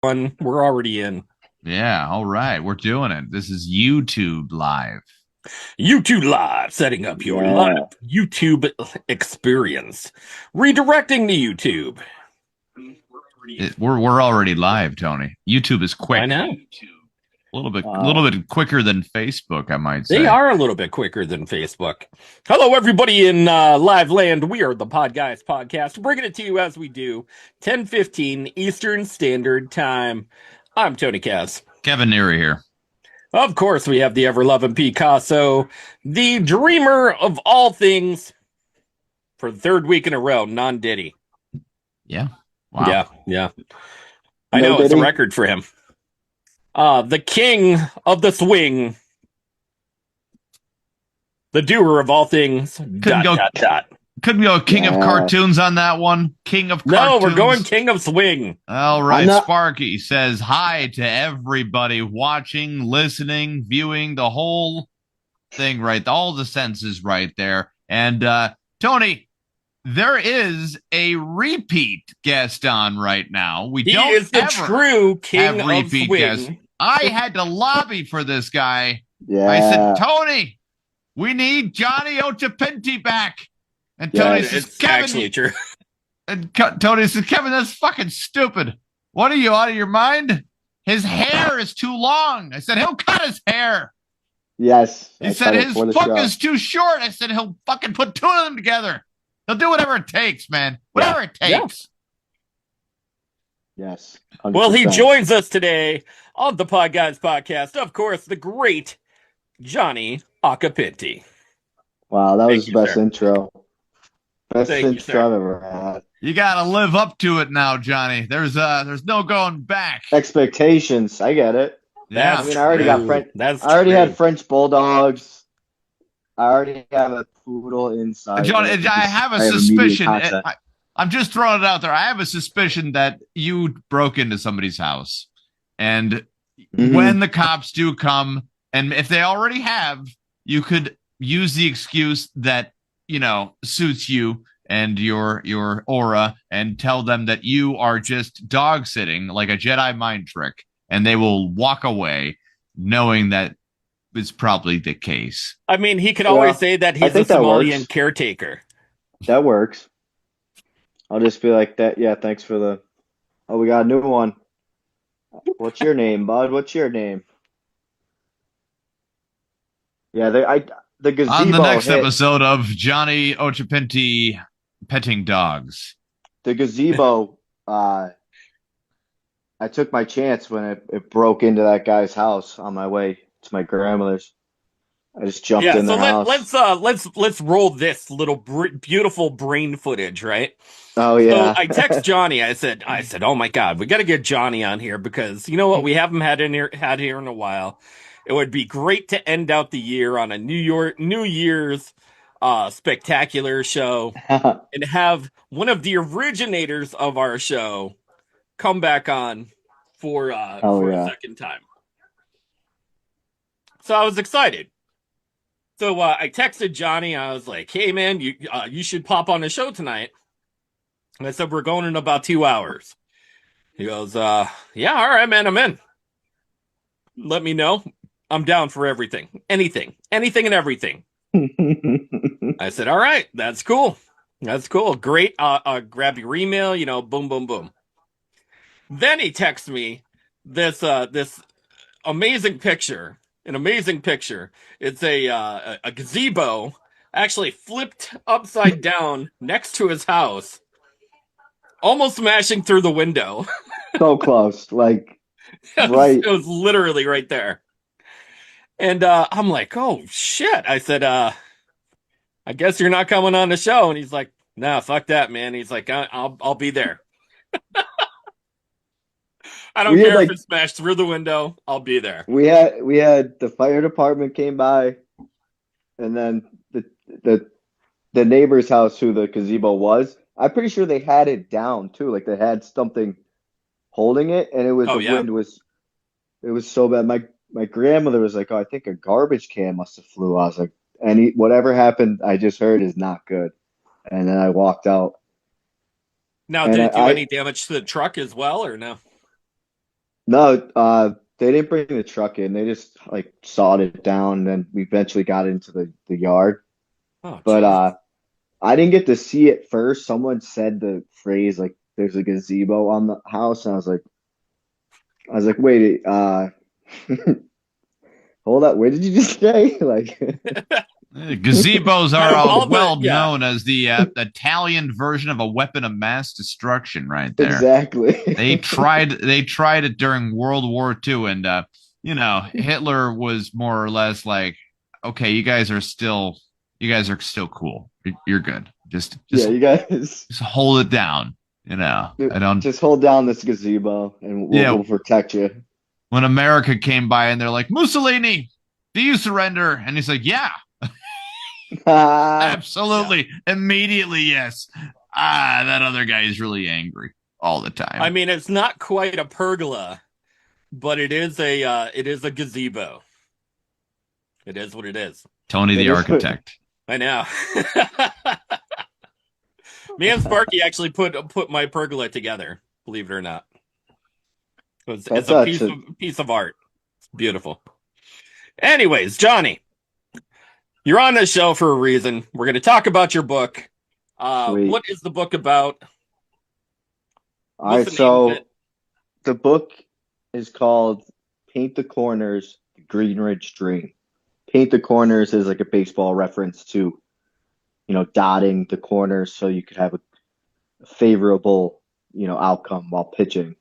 We're already in Yeah, all right. We're doing it. This is YouTube Live. YouTube Live, setting up your live Yeah. YouTube experience, redirecting to YouTube. We're already live, Tony. YouTube is I quick. know A little bit Wow. quicker than Facebook, I might they say. are a little bit quicker than Facebook. Hello, everybody in live land. We are the Podguy Podcast, bringing it to you as we do 10:15 Eastern Standard Time. I'm Tony Cass. Kevin Neary here. Of course, we have the ever-loving Picasso, the dreamer of all things, for the third week in a row, non-Diddy. Yeah. Wow. Yeah. I No know it's a Diddy? record for him. The king of the swing, the doer of all things. Couldn't go Dot. Couldn't go king of Yeah. cartoons on that one. King of No, cartoons. we're going king of swing. All right. I'm not- Sparky says hi to everybody watching, listening, viewing, the whole thing right. All the senses right there. And Tony, there is a repeat guest on right now. We He don't is the ever true king have of repeat swing. guests. I had to lobby for this guy. Yeah. I said, Tony, we need Johnny Occipinti back. And Yeah, Tony says, It's Kevin, actually true. and Tony says, Kevin, that's fucking stupid. What are you, out of your mind? His hair is too long. I said, he'll cut his hair. Yes. He I said cut it his for the book show. is too short. I said he'll fucking put two of them together. He'll do whatever it takes, man. Whatever it Yeah. takes. Yes. Well, he 100%. joins us today on the Podguys Podcast. Of course, the great Johnny Occipinti. Wow, that Thank was the you, best sir. intro. Best Thank you, intro sir. I've ever had. You gotta live up to it now, Johnny. There's no going back. Expectations. I get it. Yeah. I mean, I already got true. French. That's I already true. had French bulldogs. I already have a poodle inside. John, of it. I have a immediate suspicion. content. I'm just throwing it out there. I have a suspicion that you broke into somebody's house. And Mhm. when the cops do come, and if they already have, you could use the excuse that, suits you and your aura and tell them that you are just dog sitting like a Jedi mind trick. And they will walk away knowing that is probably the case. I mean, he could Yeah, always say that I he's a think that Somalian works. caretaker. That works. I'll just be like that. Yeah, thanks for the. Oh, we got a new one. What's your name, bud? What's your name? Yeah, the gazebo On the next hit. episode of Johnny Occipinti Petting Dogs. The gazebo. I took my chance when it broke into that guy's house on my way to my grandmother's. I just jumped Yeah, in so their house. let's roll this little beautiful brain footage, right? Oh So yeah. I text Johnny. I said, oh my God, we got to get Johnny on here because you know what? We haven't had here in a while. It would be great to end out the year on a New Year's spectacular show and have one of the originators of our show come back on for a second time. So I was excited. So I texted Johnny. I was like, "Hey man, you should pop on the show tonight." And I said, "We're going in about 2 hours." He goes, "Yeah, all right, man, I'm in. Let me know. I'm down for everything, anything and everything." I said, "All right, that's cool. That's cool. Great. Grab your email. Boom, boom, boom." Then he texts me this amazing picture. An amazing picture. It's a gazebo actually flipped upside down next to his house, almost smashing through the window. So close, like It right. was literally right there. And I'm like, oh shit. I said, I guess you're not coming on the show. And he's like, nah, fuck that, man. He's like, I'll be there. I don't We had, care if like- it smashed through the window. I'll be there. We had the fire department came by, and then the neighbor's house who the gazebo was. I'm pretty sure they had it down too. Like they had something holding it, and it was Oh, the yeah. wind was. It was so bad. My grandmother was like, "Oh, I think a garbage can must have flew." I was like, whatever happened, I just heard is not good." And then I walked out. Now, And did it do I- any damage to the truck as well, or no? No, they didn't bring the truck in. They just like sawed it down, and then we eventually got into the yard. Oh, But geez. I didn't get to see it first. Someone said the phrase like there's a gazebo on the house, and I was like, wait, hold up, where did you just say? Like Gazebos Out are of all the, well yeah. known as the Italian version of a weapon of mass destruction, right there. exactly. They tried it during World War II, and Hitler was more or less like, okay, you guys are still cool. You're good. Yeah, you guys Just hold it down. I don't. just hold down this gazebo and Yeah, we'll protect you. when America came by and they're like, Mussolini, do you surrender? And he's like, yeah, Yeah. absolutely, immediately, yes. That other guy is really angry all the I time. mean, it's not quite a pergola, but it is a gazebo. It is what it is. Tony It the is architect. I know. Me and Sparky actually put my pergola together, believe it or not. It's that's a such a piece of art. It's beautiful. Anyways, Johnny, you're on this show for a reason. We're going to talk about your book. sweet. What is the book about? All What's right, the name of so it? the book is called Paint the Corners, The Green Ridge Dream. Paint the corners is like a baseball reference to, dotting the corners so you could have a favorable, outcome while pitching.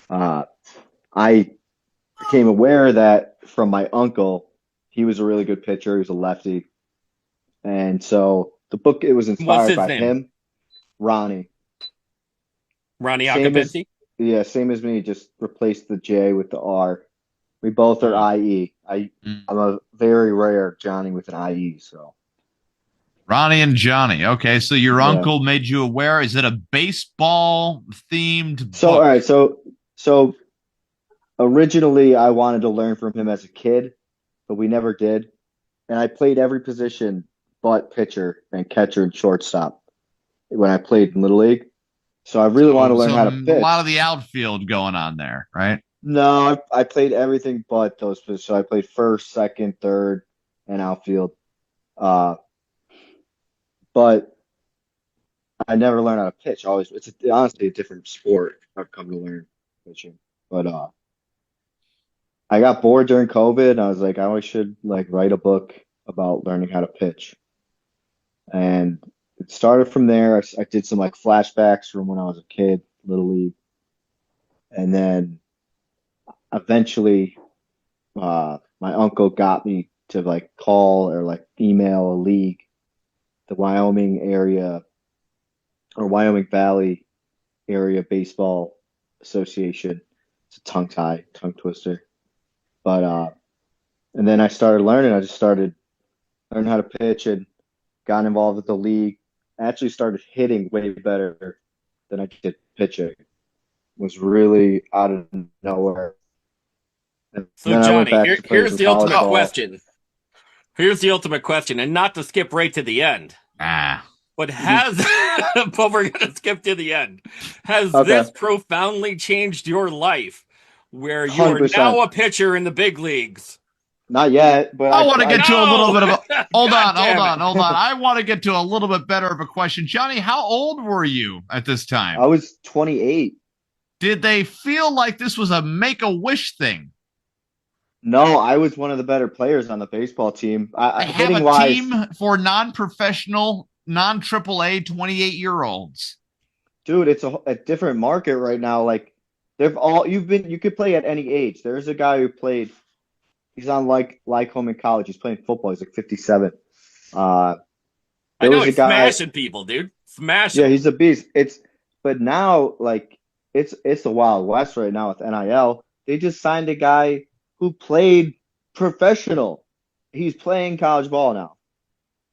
Uh, I became aware that from my uncle, he was a really good pitcher. He was a lefty. And so the book, it was What's inspired his by name? him, Ronnie. Ronnie Same as, Occipinti? yeah, same as me, just replace the J with the R. We both are Oh. IE. I'm a very rare Johnny with an IE, so Ronnie and Johnny. Okay, so your yeah. uncle made you aware. Is it a baseball themed So all book? right, so originally I wanted to learn from him as a kid, but we never did. And I played every position but pitcher and catcher and shortstop when I played in Little League. So I really want to learn So how to a lot of pitch. the outfield going on there, right? No, I played everything but those positions. So I played first, second, third, and outfield. Uh, but I never learned how to pitch. Always, honestly a different sport. I've come to learn pitching, but I got bored during COVID, and I was like, I always should like write a book about learning how to pitch. And it started from there. I did some like flashbacks from when I was a kid, Little League, and then eventually, my uncle got me to like call or like email a league, the Wyoming area or Wyoming Valley Area Baseball Association. It's a tongue twister. But and then I started learning. I just started learning how to pitch and got involved with the league. I actually started hitting way better than I did pitching. It was really out of nowhere. And So, then I went Johnny, back to playing here's some the college ultimate Oh, ball. question. Here's the ultimate question, and not to skip right to the end, ah, but but we're going to skip to the end. Has Okay, this profoundly changed your life where you are 100%. now a pitcher in the big leagues? Not yet, but I want to I get to a little No! bit of a. Hold God on, hold damn on, it. hold on. I want to get to a little bit better of a question, Johnny. How old were you at this I time? was 28. Did they feel like this was a make a wish thing? No, I was one of the better players on the baseball team. They have Hitting a wise, team for non-professional, non-AAA 28-year-olds. dude, it's a different market right now. Like you could play at any age. There's a guy who played. He's on Lycoming in college. He's playing football. He's like 57. Uh, I there know was a he's guy. smashing people, dude. Smashing Yeah, them. he's a beast. But now like it's the Wild West right now with NIL. They just signed a guy who played professional. He's playing college ball now.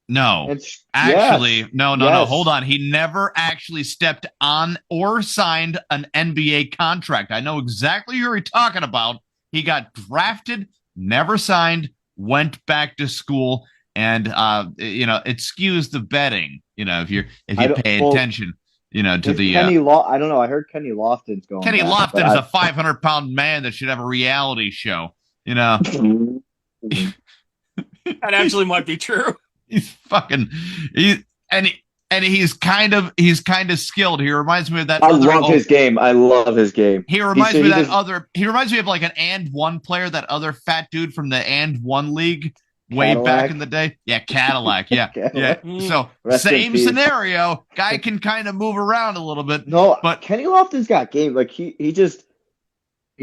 No, And actually, yes, no, no, no. Hold yes. on. He never actually stepped on or signed an NBA contract. I know exactly who you're talking about. He got drafted, never signed, went back to school, and it skews the betting. If you I don't. pay Well, attention. to the I don't know. I heard Kenny Lofton's going. Kenny back, Lofton is a 500-pound man that should have a reality show. That actually might be true. He's fucking he's kind of skilled. He reminds me of that. I love his game. He reminds me of that He reminds me of like an and one player, that other fat dude from the and one league way back in the day. Yeah, Cadillac. Yeah, Cadillac. yeah. So Rest same scenario. Guy can kind of move around a little bit. No, but Kenny Lofton's got game. Like he's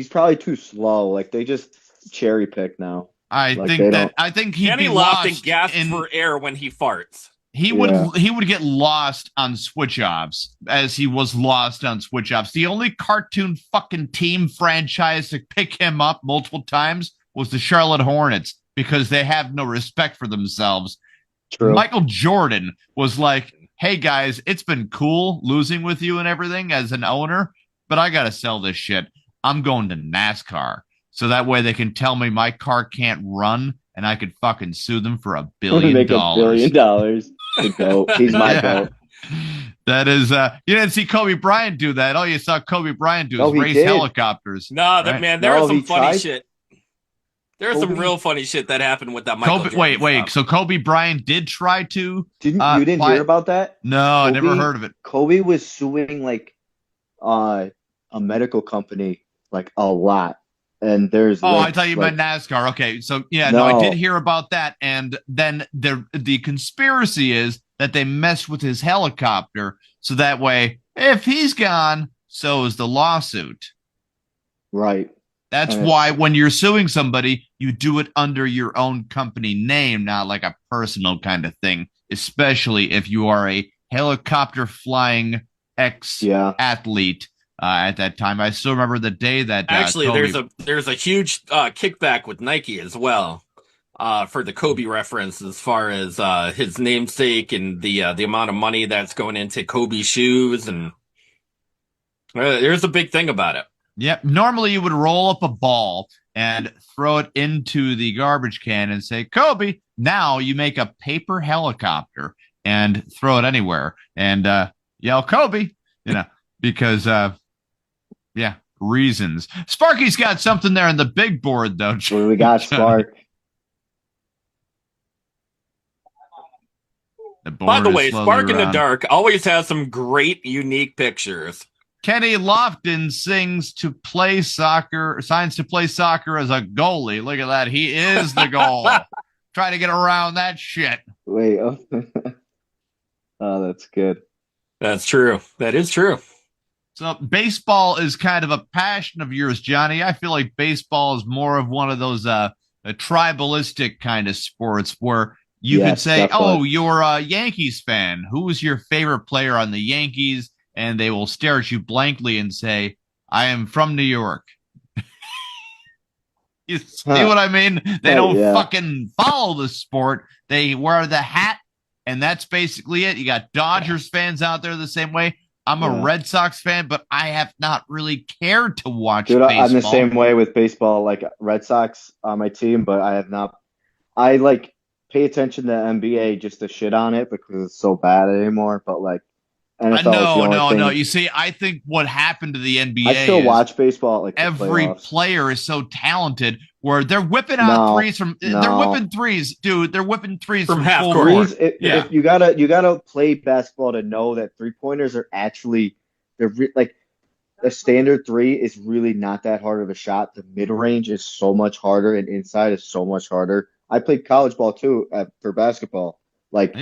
probably too slow. Like they just cherry pick now. I think Kenny Lofton gasps for air when he farts. He would get lost on switch ops as he was lost on switch ops. The only cartoon fucking team franchise to pick him up multiple times was the Charlotte Hornets, because they have no respect for themselves. True. Michael Jordan was like, hey guys, it's been cool losing with you and everything as an owner, but I got to sell this shit. I'm going to NASCAR. So that way they can tell me my car can't run and I could fucking sue them for $1 billion. Make $1 billion. The GOAT. He's my GOAT. That is, you didn't see Kobe Bryant do that. All you saw Kobe Bryant do is race helicopters. No, man, there was some funny shit. There's some real funny shit that happened with that Michael Jordan Wait. stuff. So Kobe Bryant did try to. You didn't hear about that? No, I never heard of it. Kobe was suing like a medical company like a lot. And there's I thought you meant NASCAR. Okay, so no, I did hear about that. And then the conspiracy is that they messed with his helicopter, so that way, if he's gone, so is the lawsuit. Right. That's why when you're suing somebody, you do it under your own company name, not like a personal kind of thing, especially if you are a helicopter flying ex-athlete. At that time, I still remember the day that actually Kobe... there's a huge kickback with Nike as well for the Kobe reference, as far as his namesake and the amount of money that's going into Kobe shoes, and there's a big thing about it. Yep. Normally, you would roll up a ball and throw it into the garbage can and say, Kobe. Now you make a paper helicopter and throw it anywhere and yell Kobe. Because. Reasons. Sparky's got something there on the big board, though. What do we got, Spark? By the way, Spark in the Dark always has some great, unique pictures. Kenny Lofton signs to play soccer as a goalie. Look at that. He is the goal. Trying to get around that shit. Wait. Oh, that's good. That's true. That is true. So baseball is kind of a passion of yours, Johnny. I feel like baseball is more of one of those a tribalistic kind of sports where you could say, definitely. Oh, you're a Yankees fan. Who is your favorite player on the Yankees? And they will stare at you blankly and say, I am from New York. You see what I mean? They don't fucking follow the sport. They wear the hat, and that's basically it. You got Dodgers fans out there the same way. I'm a Red Sox fan, but I have not really cared to watch baseball. I'm the same way with baseball. Like Red Sox on my team, but I have not. I like pay attention to NBA just to shit on it because it's so bad anymore. But like NFL no. You see, I think what happened to the NBA. I still watch baseball. Like every player is so talented, where they're whipping out threes from. They're whipping threes, dude. They're whipping threes from half court. If you gotta play basketball to know that 3-pointers are actually like the standard 3 is really not that hard of a shot. The mid range is so much harder, and inside is so much harder. I played college ball too for basketball. Like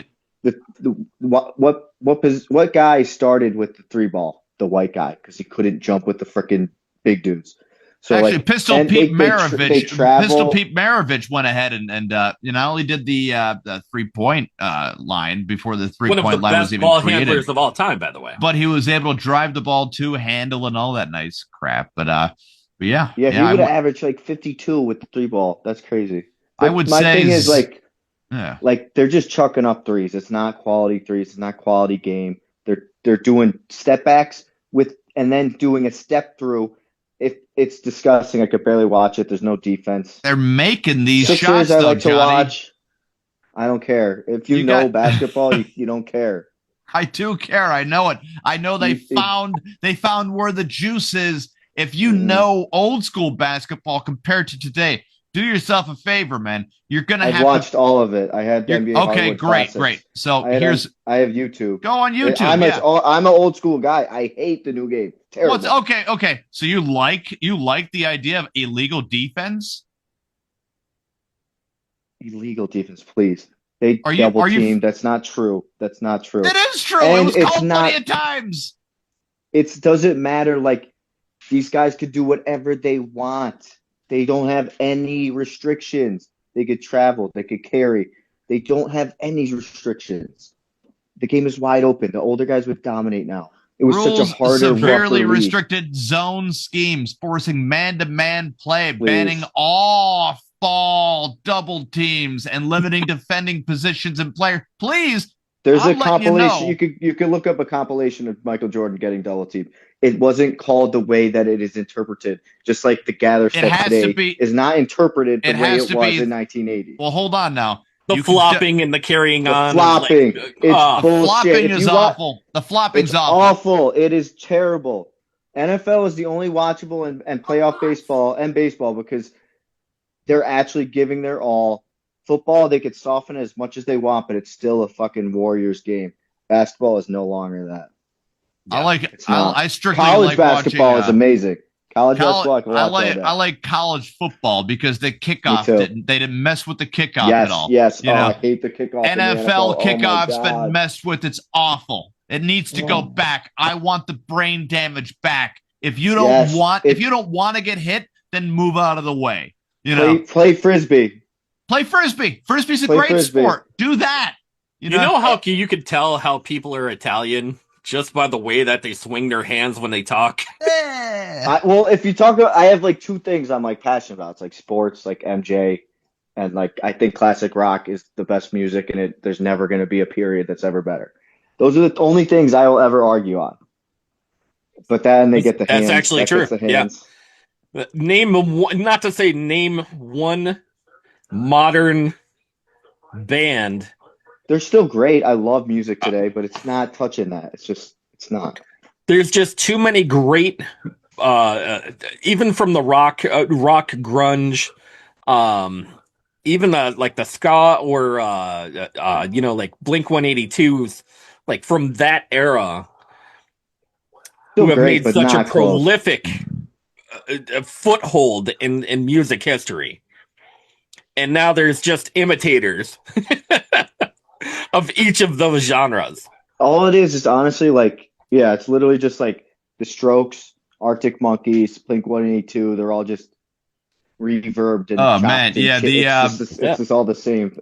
what guy started with the 3 ball? The white guy, because he couldn't jump with the freaking big dudes. So actually, Pistol Pete Maravich went ahead and not only did the 3-point line before the 3-point line was even created. One of the best ball handlers of all time, by the way. But he was able to drive the ball too, handle and all that nice crap. But yeah. He would have averaged like 52 with the 3 ball. That's crazy. But my thing is like they're just chucking up threes. It's not quality threes. It's not quality game. They're doing step backs and then doing a step through. It's disgusting. I could barely watch it. There's no defense. They're making these Sixers shots, I like Johnny. to watch. I don't care. If you know basketball, you don't care. I do care. I know it. I know they You- found where the juice is. If you know old school basketball compared to today, do yourself a favor, man. You're gonna I've have watched to. all of it. I had the NBA Okay, Hardwood great. Classics. So I have YouTube. go on YouTube. I'm Yeah. I'm an old school guy. I hate the new game. Terrible. Okay. So you like the idea of illegal defense? Illegal defense, please. They Are you- double are you- team. That's not true. That's not true. It is true. And it was it's called not- plenty of times. It doesn't matter. Like, these guys could do whatever they want. They don't have any restrictions. They could travel. They could carry. They don't have any restrictions. The game is wide open. The older guys would dominate now. It was such a harder, severely rougher league. restricted zone schemes, forcing man-to-man play, Please. banning all ball double teams, and limiting defending positions and player. Please, There's I'm a letting compilation. you know. You could look up a compilation of Michael Jordan getting double teamed. It wasn't called the way that it is interpreted. Just like the gather stuff has today to be- is not interpreted the it way has it to was be- in 1980. Well, hold on now. The You can flopping and the carrying The on. flopping. Like, It's ah. bullshit. flopping If is you wa- awful. The flopping's It's awful. awful. It is terrible. NFL is the only watchable and playoff baseball and baseball because they're actually giving their all. Football, they could soften it as much as they want, but it's still a fucking Warriors game. Basketball is no longer that. I like. It's not. I strictly College like basketball watching, is amazing. College Coll- basketball, I can watch all day. I like college football because the kickoff too. they didn't mess with the kickoff Yes, at all. yes. You Oh, know, I hate the kickoff. in the NFL Oh my kickoff's been God. messed with. It's awful. It needs to go Oh. back. I want the brain damage back. If you don't Yes, if you don't want to get hit, then move out of the way. You know, Play frisbee. play frisbee. Frisbee's a Play great frisbee. sport. Do that. You know how you could tell how people are Italian just by the way that they swing their hands when they talk? Well, if you talk about, I have like two things I'm like passionate about. It's like sports, like MJ, and like I think classic rock is the best music, and there's never going to be a period that's ever better. Those are the only things I will ever argue on. But then they get the That's hands. actually that true. gets the hands. Name one, not to say name one modern band. They're still great. I love music today, but it's not touching that. It's not. There's just too many great, even from the rock grunge, even like the ska or like Blink 182s, like from that era, Still who have great, made but such a not close. prolific foothold in music history. And now there's just imitators of each of those genres. All it is honestly like, yeah, it's literally just like the Strokes, Arctic Monkeys, Blink 182. They're all just reverbed and Oh, chopped man, and yeah, shit. It's just all the same.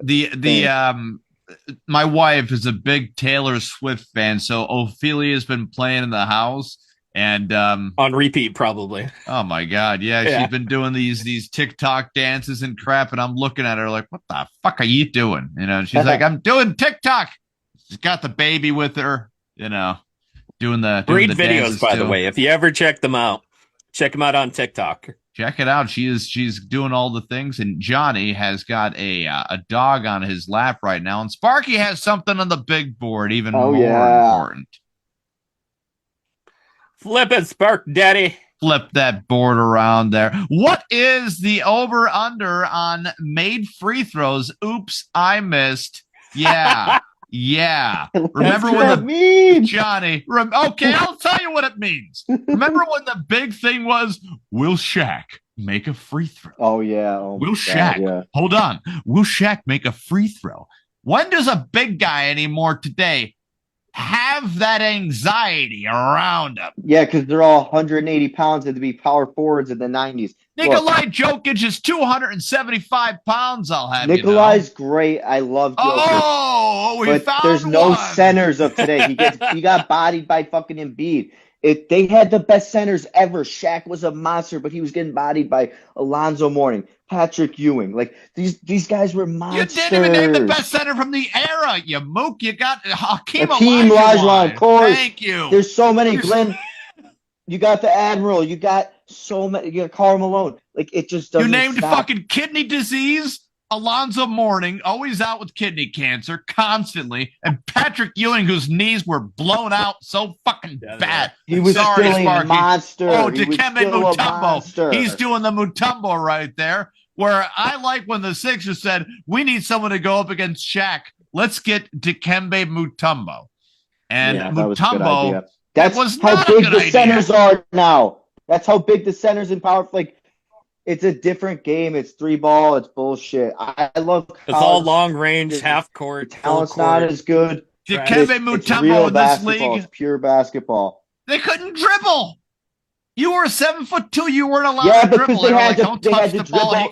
My wife is a big Taylor Swift fan, so Ophelia's been playing in the house, and On repeat, probably. oh my God, yeah, Yeah. she's been doing these TikTok dances and crap, and I'm looking at her like, what the fuck are you doing? You know, and she's like, I'm doing TikTok. She's got the baby with her, you know, doing the Great the videos, dances by the too. way. If you ever check them out on TikTok. Check it out. She's doing all the things, and Johnny has got a dog on his lap right now, and Sparky has something on the big board, even more important. Flip it, Spark Daddy. Flip that board around there. What is the over under on made free throws? Oops, I missed. Yeah. Yeah. Remember What's when that mean? Johnny, okay, I'll tell you what it means. Remember when the big thing was, will Shaq make a free throw? Oh yeah. Oh, Will my Shaq, God, yeah. hold on, will Shaq make a free throw? When does a big guy anymore today have that anxiety around him? Yeah, because they're all 180 pounds and to be power forwards in the 90s. Nikolai Jokic is 275 pounds, I'll have Nikolai's you know. great. I love Jokic. Oh, we But found there's no one. centers of today. He got bodied by fucking Embiid. They had the best centers ever. Shaq was a monster, but he was getting bodied by Alonzo Mourning, Patrick Ewing. Like these guys were You monsters. didn't even name the best center from the era, you mook. You got Hakeem Olajuwon, Olajuwon. of course. Thank you. There's so many. Glenn, you got the Admiral. You got so many. You got Karl Malone. Like it just doesn't. You named stop. fucking kidney disease. Alonzo Mourning, always out with kidney cancer, constantly, and Patrick Ewing, whose knees were blown out so fucking bad. He was Sorry, still a Sparky. monster. Oh, He was Dikembe still a Mutombo. monster. He's doing the Mutombo right there. Where I like when the Sixers said, we need someone to go up against Shaq. Let's get Dikembe Mutombo. And Mutombo, that's was how not big a good the idea. centers are now. That's how big the centers in power. Like, it's a different game. It's 3-ball. It's bullshit. I love college. It's all long range, half court. The talent's not as good. Dikembe Mutombo in this league. It's pure basketball. They couldn't dribble. You were 7'2". You weren't allowed to dribble. They had don't touch the ball.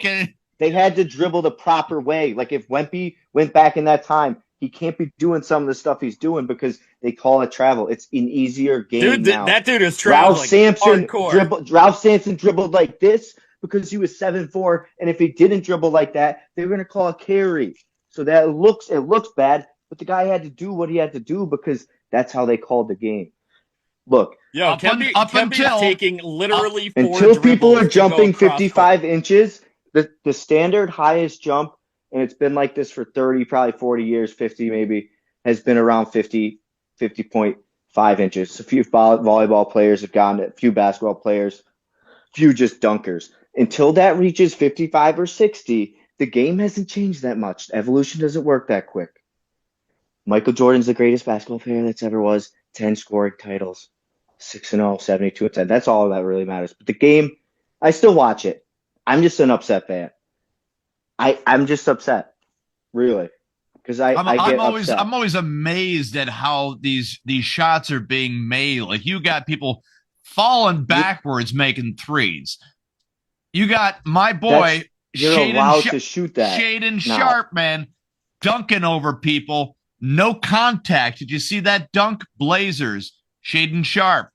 They had to dribble the proper way. Like, if Wemby went back in that time, he can't be doing some of the stuff he's doing because they call it travel. It's an easier game dude, now. That dude is traveling. Ralph Sampson dribbled like this because he was 7'4", and if he didn't dribble like that, they were going to call a carry. So that it looks bad, but the guy had to do what he had to do because that's how they called the game. Look, Kemby's taking literally 4 until people are jumping across 55 inches, the standard highest jump, and it's been like this for 30, probably 40 years, 50 maybe, has been around 50.5 inches. A few volleyball players have gotten it, a few basketball players, few just dunkers. Until that reaches 55 or 60, the game hasn't changed that much. Evolution doesn't work that quick. Michael Jordan's the greatest basketball player that's ever was. 10 scoring titles, 6-0, 72-10. That's all that really matters. But the game, I still watch it. I'm just an upset fan. I'm just upset, really, because I'm always amazed at how these shots are being made. Like, you got people falling backwards making threes. You got my boy to shoot that. Shaedon Sharpe, man, dunking over people. No contact. Did you see that dunk? Blazers, Shaedon Sharpe.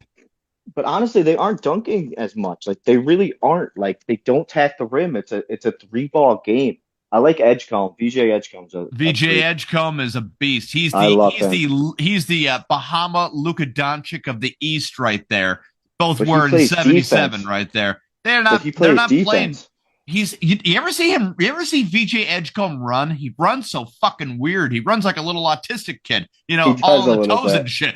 But honestly, they aren't dunking as much. Like, they really aren't. Like, they don't tack the rim. It's a 3-ball game. I like Edgecombe. VJ Edgecombe's Edgecombe is a beast. He's the Bahama Luka Doncic of the East right there. Both wearing 77 defense. Right there. They're not playing. You ever see VJ Edgecombe run? He runs so fucking weird. He runs like a little autistic kid, all on the toes and shit.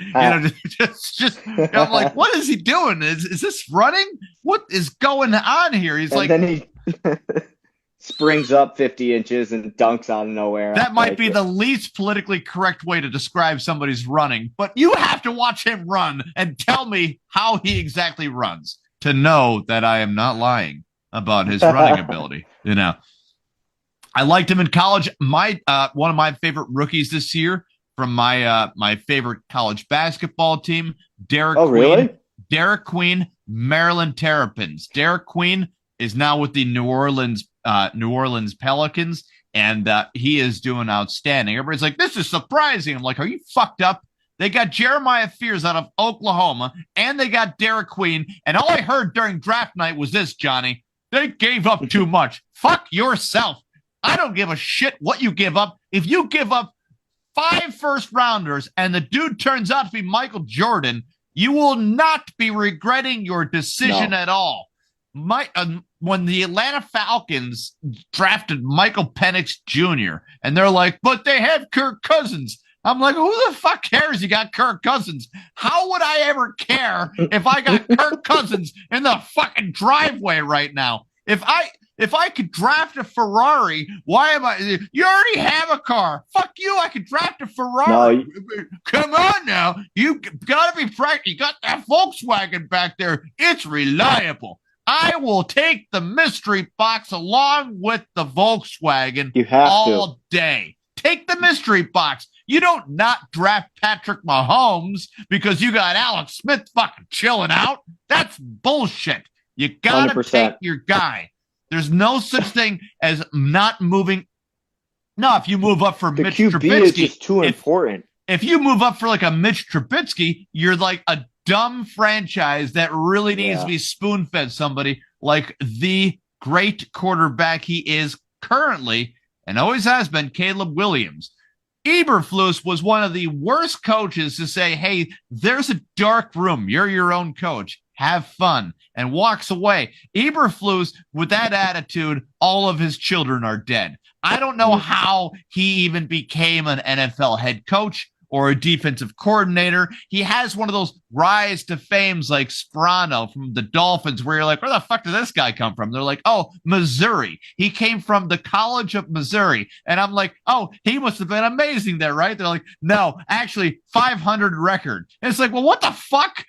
Just I'm like, what is he doing? Is this running? What is going on here? He's then he springs up 50 inches and dunks out of nowhere. That might be the least politically correct way to describe somebody's running, but you have to watch him run and tell me how he exactly runs to know that I am not lying about his running ability. I liked him in college. One of my favorite rookies this year from my favorite college basketball team, Derek Queen. Really? Derek Queen, Maryland Terrapins. Derek Queen is now with the New Orleans Pelicans, and he is doing outstanding. Everybody's like, this is surprising. I'm like, are you fucked up? They got Jeremiah Fears out of Oklahoma, and they got Derek Queen, and all I heard during draft night was this, Johnny. They gave up too much. Fuck yourself. I don't give a shit what you give up. If you give up 5 first-rounders and the dude turns out to be Michael Jordan, you will not be regretting your decision at all. When the Atlanta Falcons drafted Michael Penix Jr., and they're like, but they have Kirk Cousins. I'm like, who the fuck cares you got Kirk Cousins? How would I ever care if I got Kirk Cousins in the fucking driveway right now? If I could draft a Ferrari, why am I? You already have a car. Fuck you. I could draft a Ferrari. No, come on now. You got to be practical. You got that Volkswagen back there. It's reliable. I will take the mystery box along with the Volkswagen all day. Take the mystery box. You don't not draft Patrick Mahomes because you got Alex Smith fucking chilling out. That's bullshit. You gotta 100%. Take your guy. There's no such thing as not moving. No, if you move up for Mitch QB Trubisky, is just too important. If you move up for like a Mitch Trubisky, you're like a dumb franchise that really needs to be spoon-fed somebody like the great quarterback he is currently and always has been, Caleb Williams. Eberflus was one of the worst coaches to say, hey, there's a dark room. You're your own coach. have fun, and walks away. Eberflus, with that attitude, all of his children are dead. I don't know how he even became an NFL head coach or a defensive coordinator. He has one of those rise to fames like Sperano from the Dolphins, where you're like, where the fuck did this guy come from? They're like, oh, Missouri. He came from the College of Missouri. And I'm like, oh, he must have been amazing there, right? They're like, no, actually 500 record. And it's like, well, what the fuck?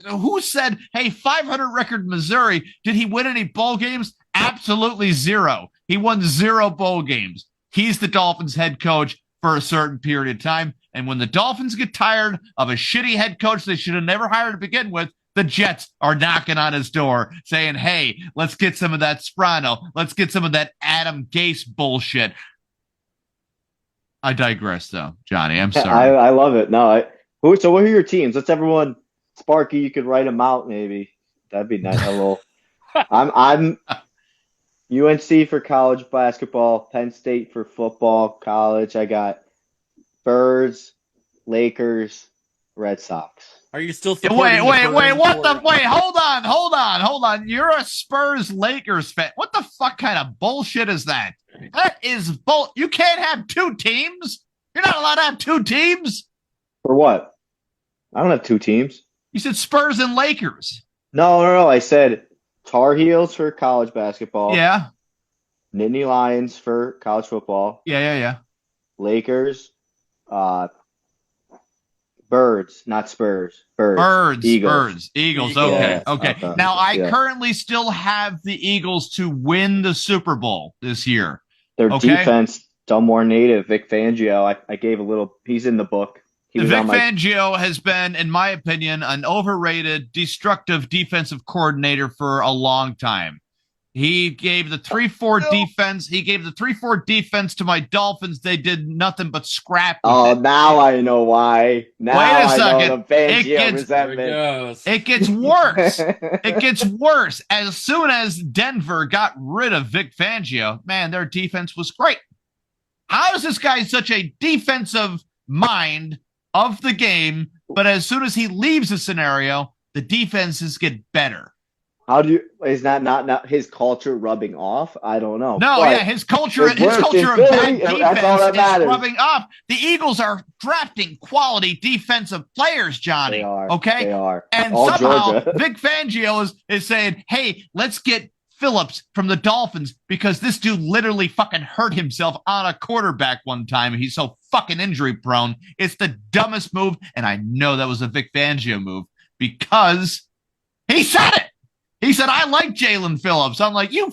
Who said, hey, 500 record Missouri? Did he win any bowl games? Absolutely zero. He won 0 bowl games. He's the Dolphins head coach for a certain period of time. And when the Dolphins get tired of a shitty head coach they should have never hired to begin with, the Jets are knocking on his door saying, hey, let's get some of that Sperano. Let's get some of that Adam Gase bullshit. I digress, though, Johnny. I'm sorry. I love it. No, so what are your teams? Let's everyone, Sparky, you could write them out maybe. That'd be nice. A little. I'm UNC for college basketball, Penn State for football, college. I got Spurs, Lakers, Red Sox. Are you still wait, hold on. You're a Spurs Lakers fan. What the fuck kind of bullshit is that? That is bull. You can't have 2 teams. You're not allowed to have 2 teams. For what? I don't have 2 teams. You said Spurs and Lakers. No. I said Tar Heels for college basketball. Yeah. Nittany Lions for college football. Yeah. Lakers. Birds, not Spurs. Birds. Eagles. Okay. Yeah, okay. Now, I currently still have the Eagles to win the Super Bowl this year. Their defense, Dunmore native, Vic Fangio. I gave a little, he's in the book. Fangio has been, in my opinion, an overrated, destructive defensive coordinator for a long time. He gave the 3-4 defense. He gave the 3-4 defense to my Dolphins. They did nothing but scrap. Now I know why. Now wait a second. I know the Fangio resentment. It gets worse. It gets worse. As soon as Denver got rid of Vic Fangio, man, their defense was great. How is this guy such a defensive mind of the game, but as soon as he leaves the scenario, the defenses get better? How do you, is that not his culture rubbing off? I don't know. No, but yeah, his culture of bad defense is rubbing off. The Eagles are drafting quality defensive players, Johnny. They are. Okay? They are. And all somehow Georgia. Vic Fangio is saying, hey, let's get Phillips from the Dolphins because this dude literally fucking hurt himself on a quarterback one time. He's so fucking injury prone. It's the dumbest move, and I know that was a Vic Fangio move because he said it. He said, I like Jalen Phillips. I'm like, you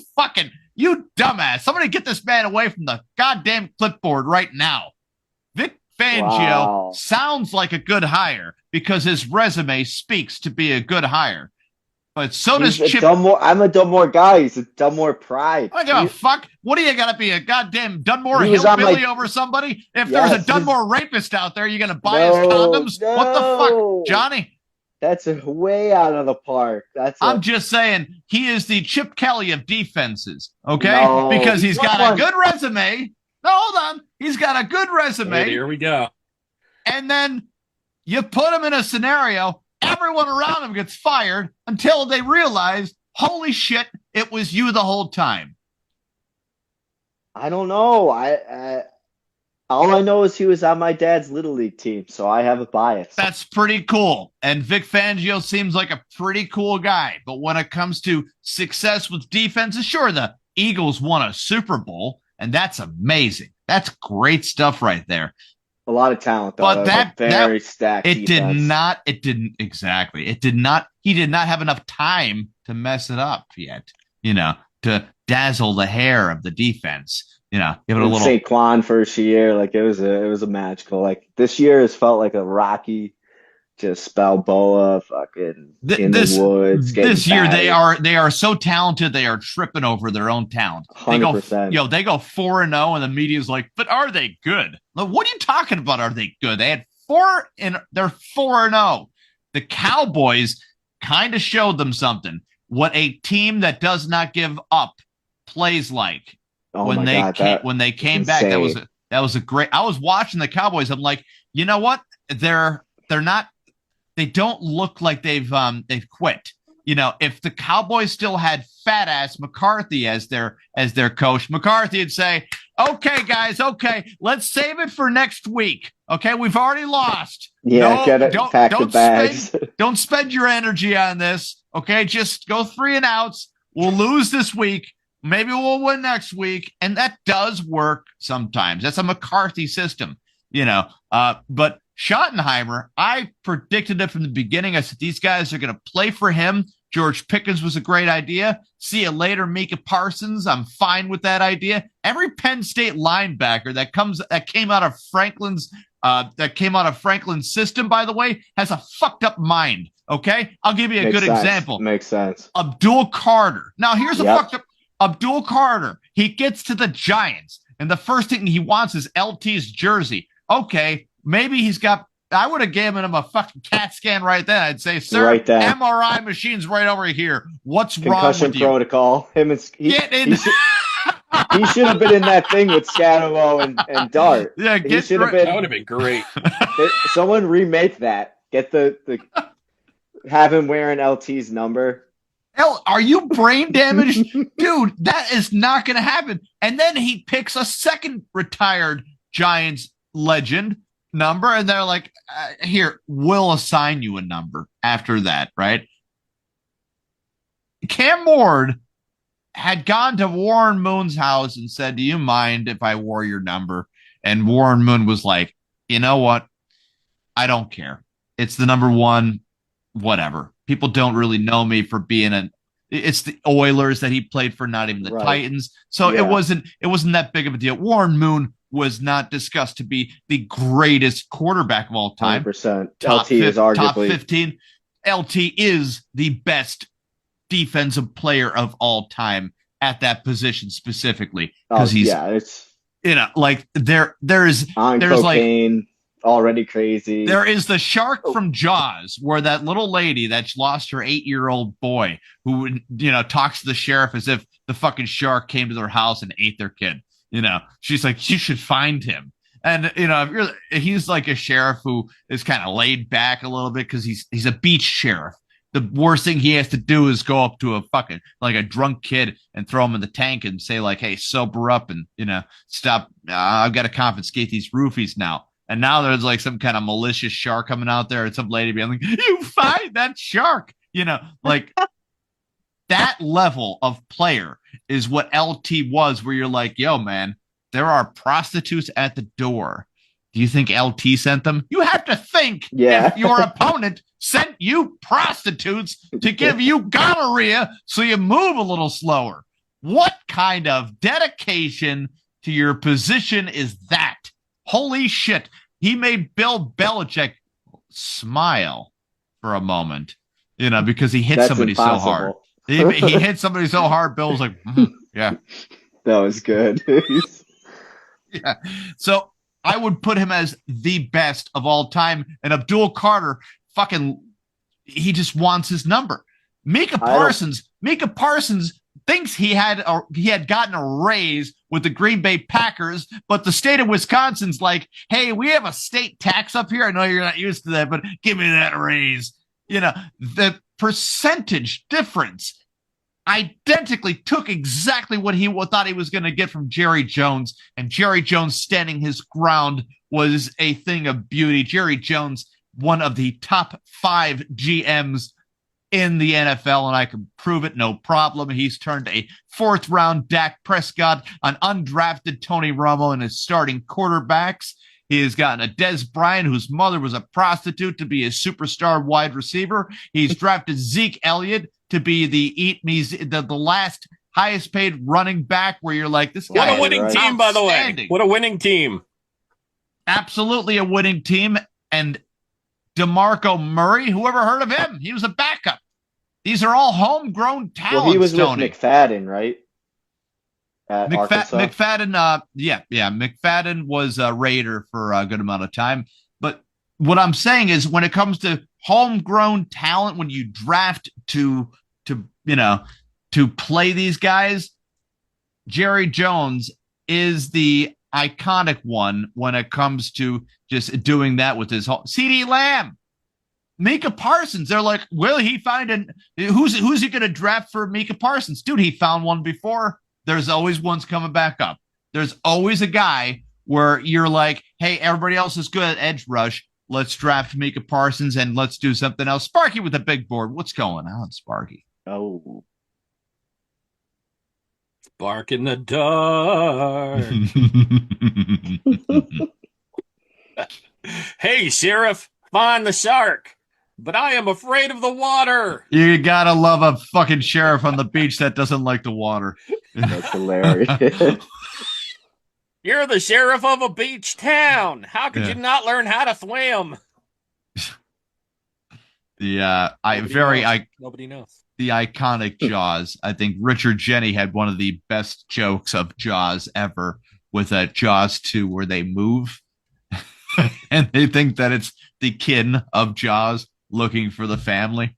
dumbass. Somebody get this man away from the goddamn clipboard right now. Vic Fangio sounds like a good hire because his resume speaks to be a good hire. But so does Chip. I'm a Dunmore guy. He's a Dunmore pride. I don't give a fuck. What do you got to be, a goddamn Dunmore hillbilly over somebody? If there's a Dunmore rapist out there, you're going to buy his condoms? No. What the fuck, Johnny? That's way out of the park. I'm just saying he is the Chip Kelly of defenses, okay? No, because he's got a good resume. No, hold on. He's got a good resume. Hey, here we go. And then you put him in a scenario, everyone around him gets fired until they realize, holy shit, it was you the whole time. I don't know. All I know is he was on my dad's Little League team, so I have a bias. That's pretty cool. And Vic Fangio seems like a pretty cool guy. But when it comes to success with defenses, sure, the Eagles won a Super Bowl, and that's amazing. That's great stuff right there. A lot of talent, though. But very stacked defense. He did not have enough time to mess it up yet, to dazzle the hair of the defense. Give it a little. Saquon first year, it was a magical. This year has felt like a rocky, just Balboa, fucking in the woods. This year they are so talented they are tripping over their own talent. 100%. They go 4-0, and the media's like, but are they good? Like, what are you talking about? Are they good? They had 4 and they're 4-0. The Cowboys kind of showed them something. What a team that does not give up plays like. When they came back, that was a great. I was watching the Cowboys. I'm like, you know what? They're not they don't look like they've quit. If the Cowboys still had fat ass McCarthy as their coach, McCarthy would say, "Okay, guys, okay, let's save it for next week. Okay, we've already lost. Yeah, pack the bags. Don't spend your energy on this. Okay, just go 3 and outs. We'll lose this week. Maybe we'll win next week." And that does work sometimes. That's a McCarthy system, but Schottenheimer, I predicted it from the beginning. I said, these guys are going to play for him. George Pickens was a great idea. See you later, Micah Parsons. I'm fine with that idea. Every Penn State linebacker that came out of Franklin's system, by the way, has a fucked up mind. Okay, I'll give you a good example. Makes sense. Abdul Carter. Now here's a fucked up Abdul Carter. He gets to the Giants, and the first thing he wants is LT's jersey. Okay, maybe I would have given him a fucking CAT scan right then. I'd say, sir, right MRI machine's right over here. What's wrong with you? Concussion protocol. He should have been in that thing with Scatterlow and Dart. Yeah, that would have been great. Someone remake that. Get have him wearing LT's number. Are you brain damaged? Dude, that is not going to happen. And then he picks a second retired Giants legend number, and they're like, here, we'll assign you a number after that, right? Cam Ward had gone to Warren Moon's house and said, do you mind if I wore your number? And Warren Moon was like, you know what? I don't care. It's the number 1, whatever. People don't really know me for being it's the Oilers that he played for, not even the Titans. So it wasn't that big of a deal. Warren Moon was not discussed to be the greatest quarterback of all time. 100%. LT is arguably top 15. LT is the best defensive player of all time at that position specifically, because it's there's cocaine, like already crazy. There is the shark from Jaws, where that little lady that lost her 8-year-old boy, who talks to the sheriff as if the fucking shark came to their house and ate their kid. She's like, you should find him. And, he's like a sheriff who is kind of laid back a little bit because he's a beach sheriff. The worst thing he has to do is go up to a fucking, like a drunk kid and throw him in the tank and say like, hey, sober up and, stop. I've got to confiscate these roofies now. And now there's like some kind of malicious shark coming out there and some lady being like, you find that shark, like that level of player is what LT was, where you're like, yo, man, there are prostitutes at the door. Do you think LT sent them? You have to think if your opponent sent you prostitutes to give you gonorrhea so you move a little slower. What kind of dedication to your position is that? Holy shit. He made Bill Belichick smile for a moment, because he hit somebody so hard. He hit somebody so hard, Bill was like, yeah. That was good. Yeah. So I would put him as the best of all time. And Abdul Carter, he just wants his number. Micah Parsons thinks he had gotten a raise with the Green Bay Packers, but the state of Wisconsin's like, hey, we have a state tax up here. I know you're not used to that, but give me that raise. The percentage difference identically took exactly what he thought he was going to get from Jerry Jones, and Jerry Jones standing his ground was a thing of beauty. Jerry Jones, one of the top 5 GMs in the NFL, and I can prove it, no problem. He's turned a 4th-round Dak Prescott, an undrafted Tony Romo, and his starting quarterbacks. He has gotten a Dez Bryant, whose mother was a prostitute, to be a superstar wide receiver. He's drafted Zeke Elliott to be the last highest paid running back, where you're like, this guy. What a winning team, by the way. What a winning team. Absolutely a winning team. And DeMarco Murray, whoever heard of him? He was a backup. These are all homegrown talents. Well, he was with McFadden, right? At Arkansas. McFadden, McFadden was a Raider for a good amount of time. But what I'm saying is, when it comes to homegrown talent, when you draft to play these guys, Jerry Jones is the iconic one when it comes to just doing that with his whole CeeDee Lamb. Micah Parsons. They're like, will he find who's he going to draft for Micah Parsons? Dude, he found one before. There's always ones coming back up. There's always a guy where you're like, hey, everybody else is good at edge rush. Let's draft Micah Parsons and let's do something else. Sparky with the big board. What's going on, Sparky? Oh, Bark in the dark. Hey, Sheriff, find the shark, but I am afraid of the water. You gotta love a fucking sheriff on the beach that doesn't like the water. that's hilarious. You're the sheriff of a beach town. How could Yeah. you not learn how to swim? Nobody knows. The iconic Jaws. I think Richard Jeni had one of the best jokes of Jaws ever with Jaws 2 where they move and they think that it's the kin of Jaws looking for the family.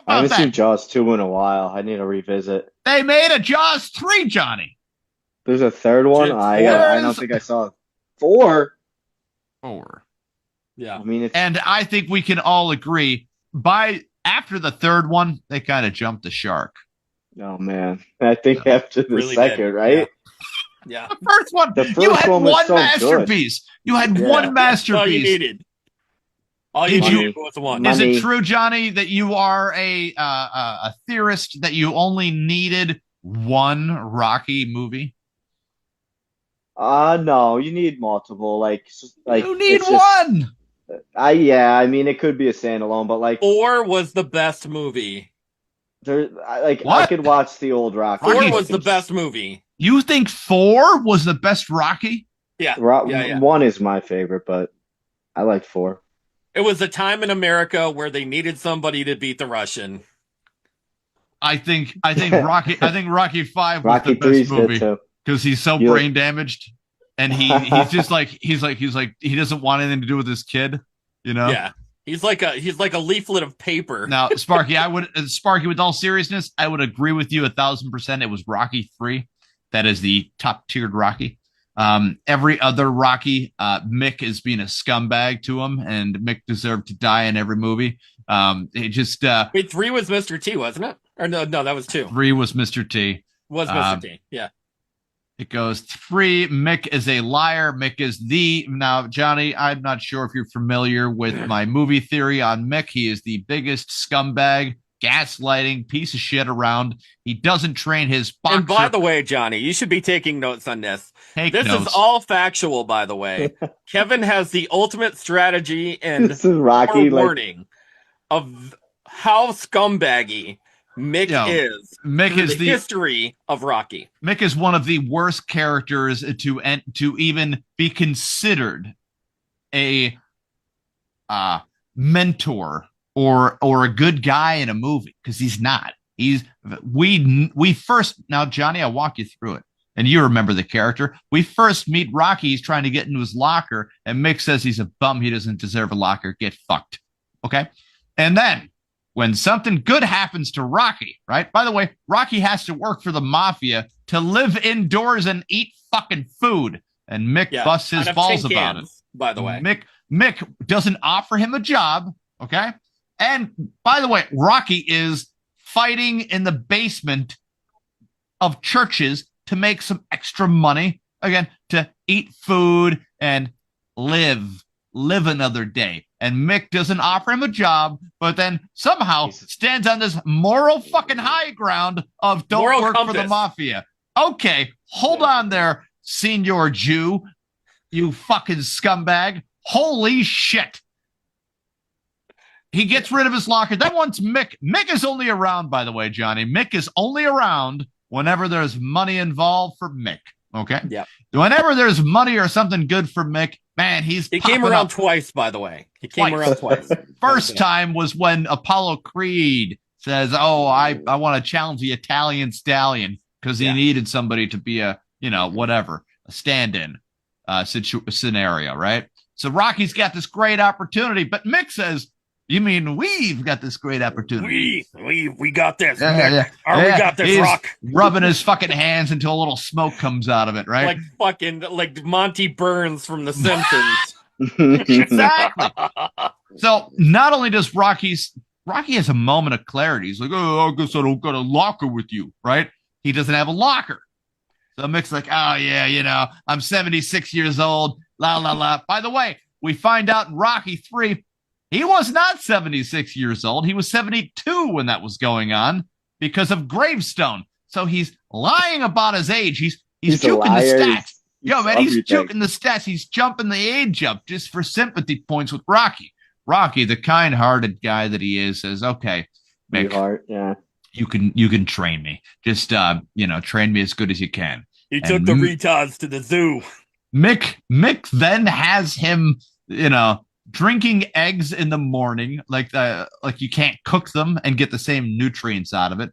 I haven't that? seen Jaws 2 in a while. I need to revisit. They made a Jaws 3, Johnny. There's a third one. I don't think I saw 4. 4. Yeah. I mean, it's And I think we can all agree after the third one, they kind of jumped the shark. oh man. I think after the Really second, did. right? Yeah. The first one, The first you had one was one so masterpiece. You had Yeah. one All you masterpiece. needed. All you Did you- needed was one. My- Is Money. it true, Johnny, that you are a theorist that you only needed one Rocky movie? No, you need multiple. Like You need it's just- one. I mean, it could be a standalone, but like, 4 was the best movie. I What? could watch the old Rocky. 4 Rocky- was the best movie. You think 4 was the best Rocky? Yeah. Yeah. 1 is my favorite, but I like 4. It was a time in America where they needed somebody to beat the Russian. I think Rocky 5 was Rocky the 3's best movie good too. because he's so You- brain damaged and he's just like he doesn't want anything to do with his kid, you know? Yeah. He's like a leaflet of paper. Now, Sparky, with all seriousness, I would agree with you 1,000%. It was Rocky 3. That is the top tiered Rocky. Every other Rocky, Mick is being a scumbag to him, and Mick deserved to die in every movie. It just Wait, 3 was Mr. T, wasn't it? Or no, that was 2. 3 was Mr. T. Was Mr. T. Yeah. It goes 3. Mick is a liar. Mick is now, Johnny, I'm not sure if you're familiar with my movie theory on Mick. He is the biggest scumbag, gaslighting piece of shit around. He doesn't train his boxer. And by the way, Johnny, you should be taking notes on this. Take This notes. is all factual, by the way. Kevin has the ultimate strategy and This is Rocky. Like, warning of how scumbaggy Mick Yo, is. Mick through is the history of Rocky. Mick is one of the worst characters to even be considered a mentor or a good guy in a movie, because he's not. We first, now Johnny, I'll walk you through it, and you remember the character. We first meet Rocky. He's trying to get into his locker, and Mick says he's a bum. He doesn't deserve a locker. Get fucked. Okay, and then when something good happens to Rocky, right? By the way, Rocky has to work for the mafia to live indoors and eat fucking food. And Mick busts his Out of balls tin about it. cans, by the way. Mick doesn't offer him a job, okay? And by the way, Rocky is fighting in the basement of churches to make some extra money, again, to eat food and live another day. And Mick doesn't offer him a job, but then somehow stands on this moral fucking high ground of don't Moral work for the compass. mafia. Okay, hold on there, Senior Jew, you fucking scumbag. Holy shit. He gets rid of his locker. Then once Mick is only around, by the way, Johnny. Mick is only around whenever there's money involved for Mick. Okay? Yeah. Whenever there's money or something good for Mick, man, He came popping around up. twice, by the way. He came Twice. around twice. First time was when Apollo Creed says, "Oh, I want to challenge the Italian Stallion," because he needed somebody to be a stand-in scenario, right? So Rocky's got this great opportunity, but Mick says, "You mean we've got this great opportunity? We got this. Yeah. We got this, He's Rock." rubbing his fucking hands until a little smoke comes out of it, right? Like Monty Burns from The Simpsons. Exactly. So not only does Rocky has a moment of clarity. He's like, oh, I guess I don't got a locker with you, right? He doesn't have a locker. So Mick's like, oh yeah, I'm 76 years old. La la la. By the way, we find out in Rocky 3, he was not 76 years old. He was 72 when that was going on because of gravestone. So he's lying about his age. He's juking the stats. Yo, man, he's juking the stats. He's jumping the age up just for sympathy points with Rocky. Rocky, the kind-hearted guy that he is, says, "Okay, Mick, you can train me. Just train me as good as you can." He took the retards to the zoo. Mick then has him, drinking eggs in the morning, like you can't cook them and get the same nutrients out of it.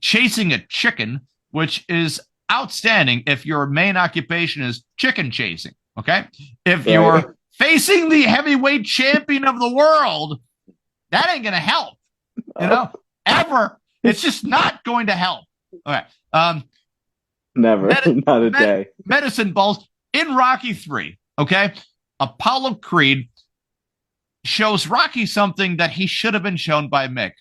Chasing a chicken, which is outstanding if your main occupation is chicken chasing. Okay, if you're facing the heavyweight champion of the world, that ain't gonna help. Ever. It's just not going to help. Okay. Never. Not a day. Medicine balls in Rocky 3. Okay. Apollo Creed shows Rocky something that he should have been shown by Mick.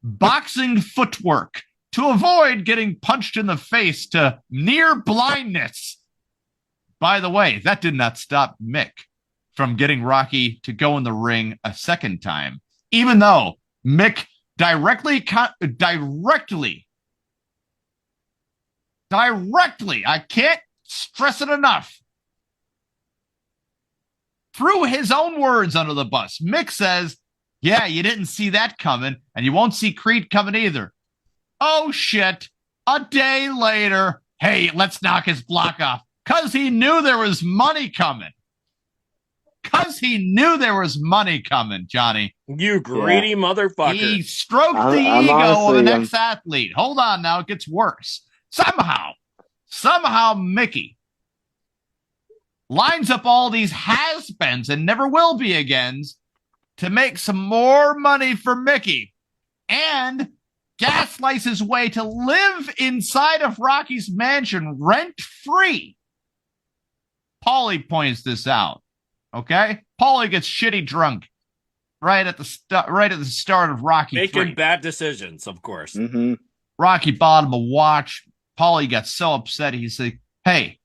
Boxing footwork to avoid getting punched in the face to near blindness. By the way, that did not stop Mick from getting Rocky to go in the ring a second time, even though Mick directly, I can't stress it enough, threw his own words under the bus. Mick says, yeah, you didn't see that coming, and you won't see Creed coming either. Oh, shit. A day later, hey, let's knock his block off. Because he knew there was money coming. Johnny. You greedy motherfucker. He stroked the ego of an ex-athlete. Hold on now, it gets worse. Somehow Mickey lines up all these has-beens and never will be agains to make some more money for Mickey and gaslights his way to live inside of Rocky's mansion rent-free. Paulie points this out. Okay? Paulie gets shitty drunk right at the start of Rocky Making 3. bad decisions, of course. Mm-hmm. Rocky bought him a watch. Paulie got so upset, he said, hey,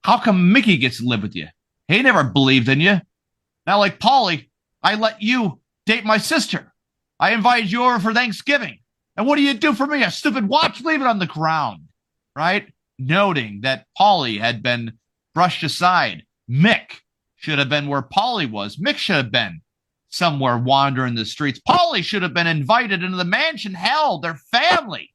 how come Mickey gets to live with you? He never believed in you. Now, like Paulie, I let you date my sister. I invited you over for Thanksgiving. And what do you do for me? A stupid watch? Leave it on the ground. Right? Noting that Paulie had been brushed aside. Mick should have been where Paulie was. Mick should have been somewhere wandering the streets. Paulie should have been invited into the mansion. Hell, they're family.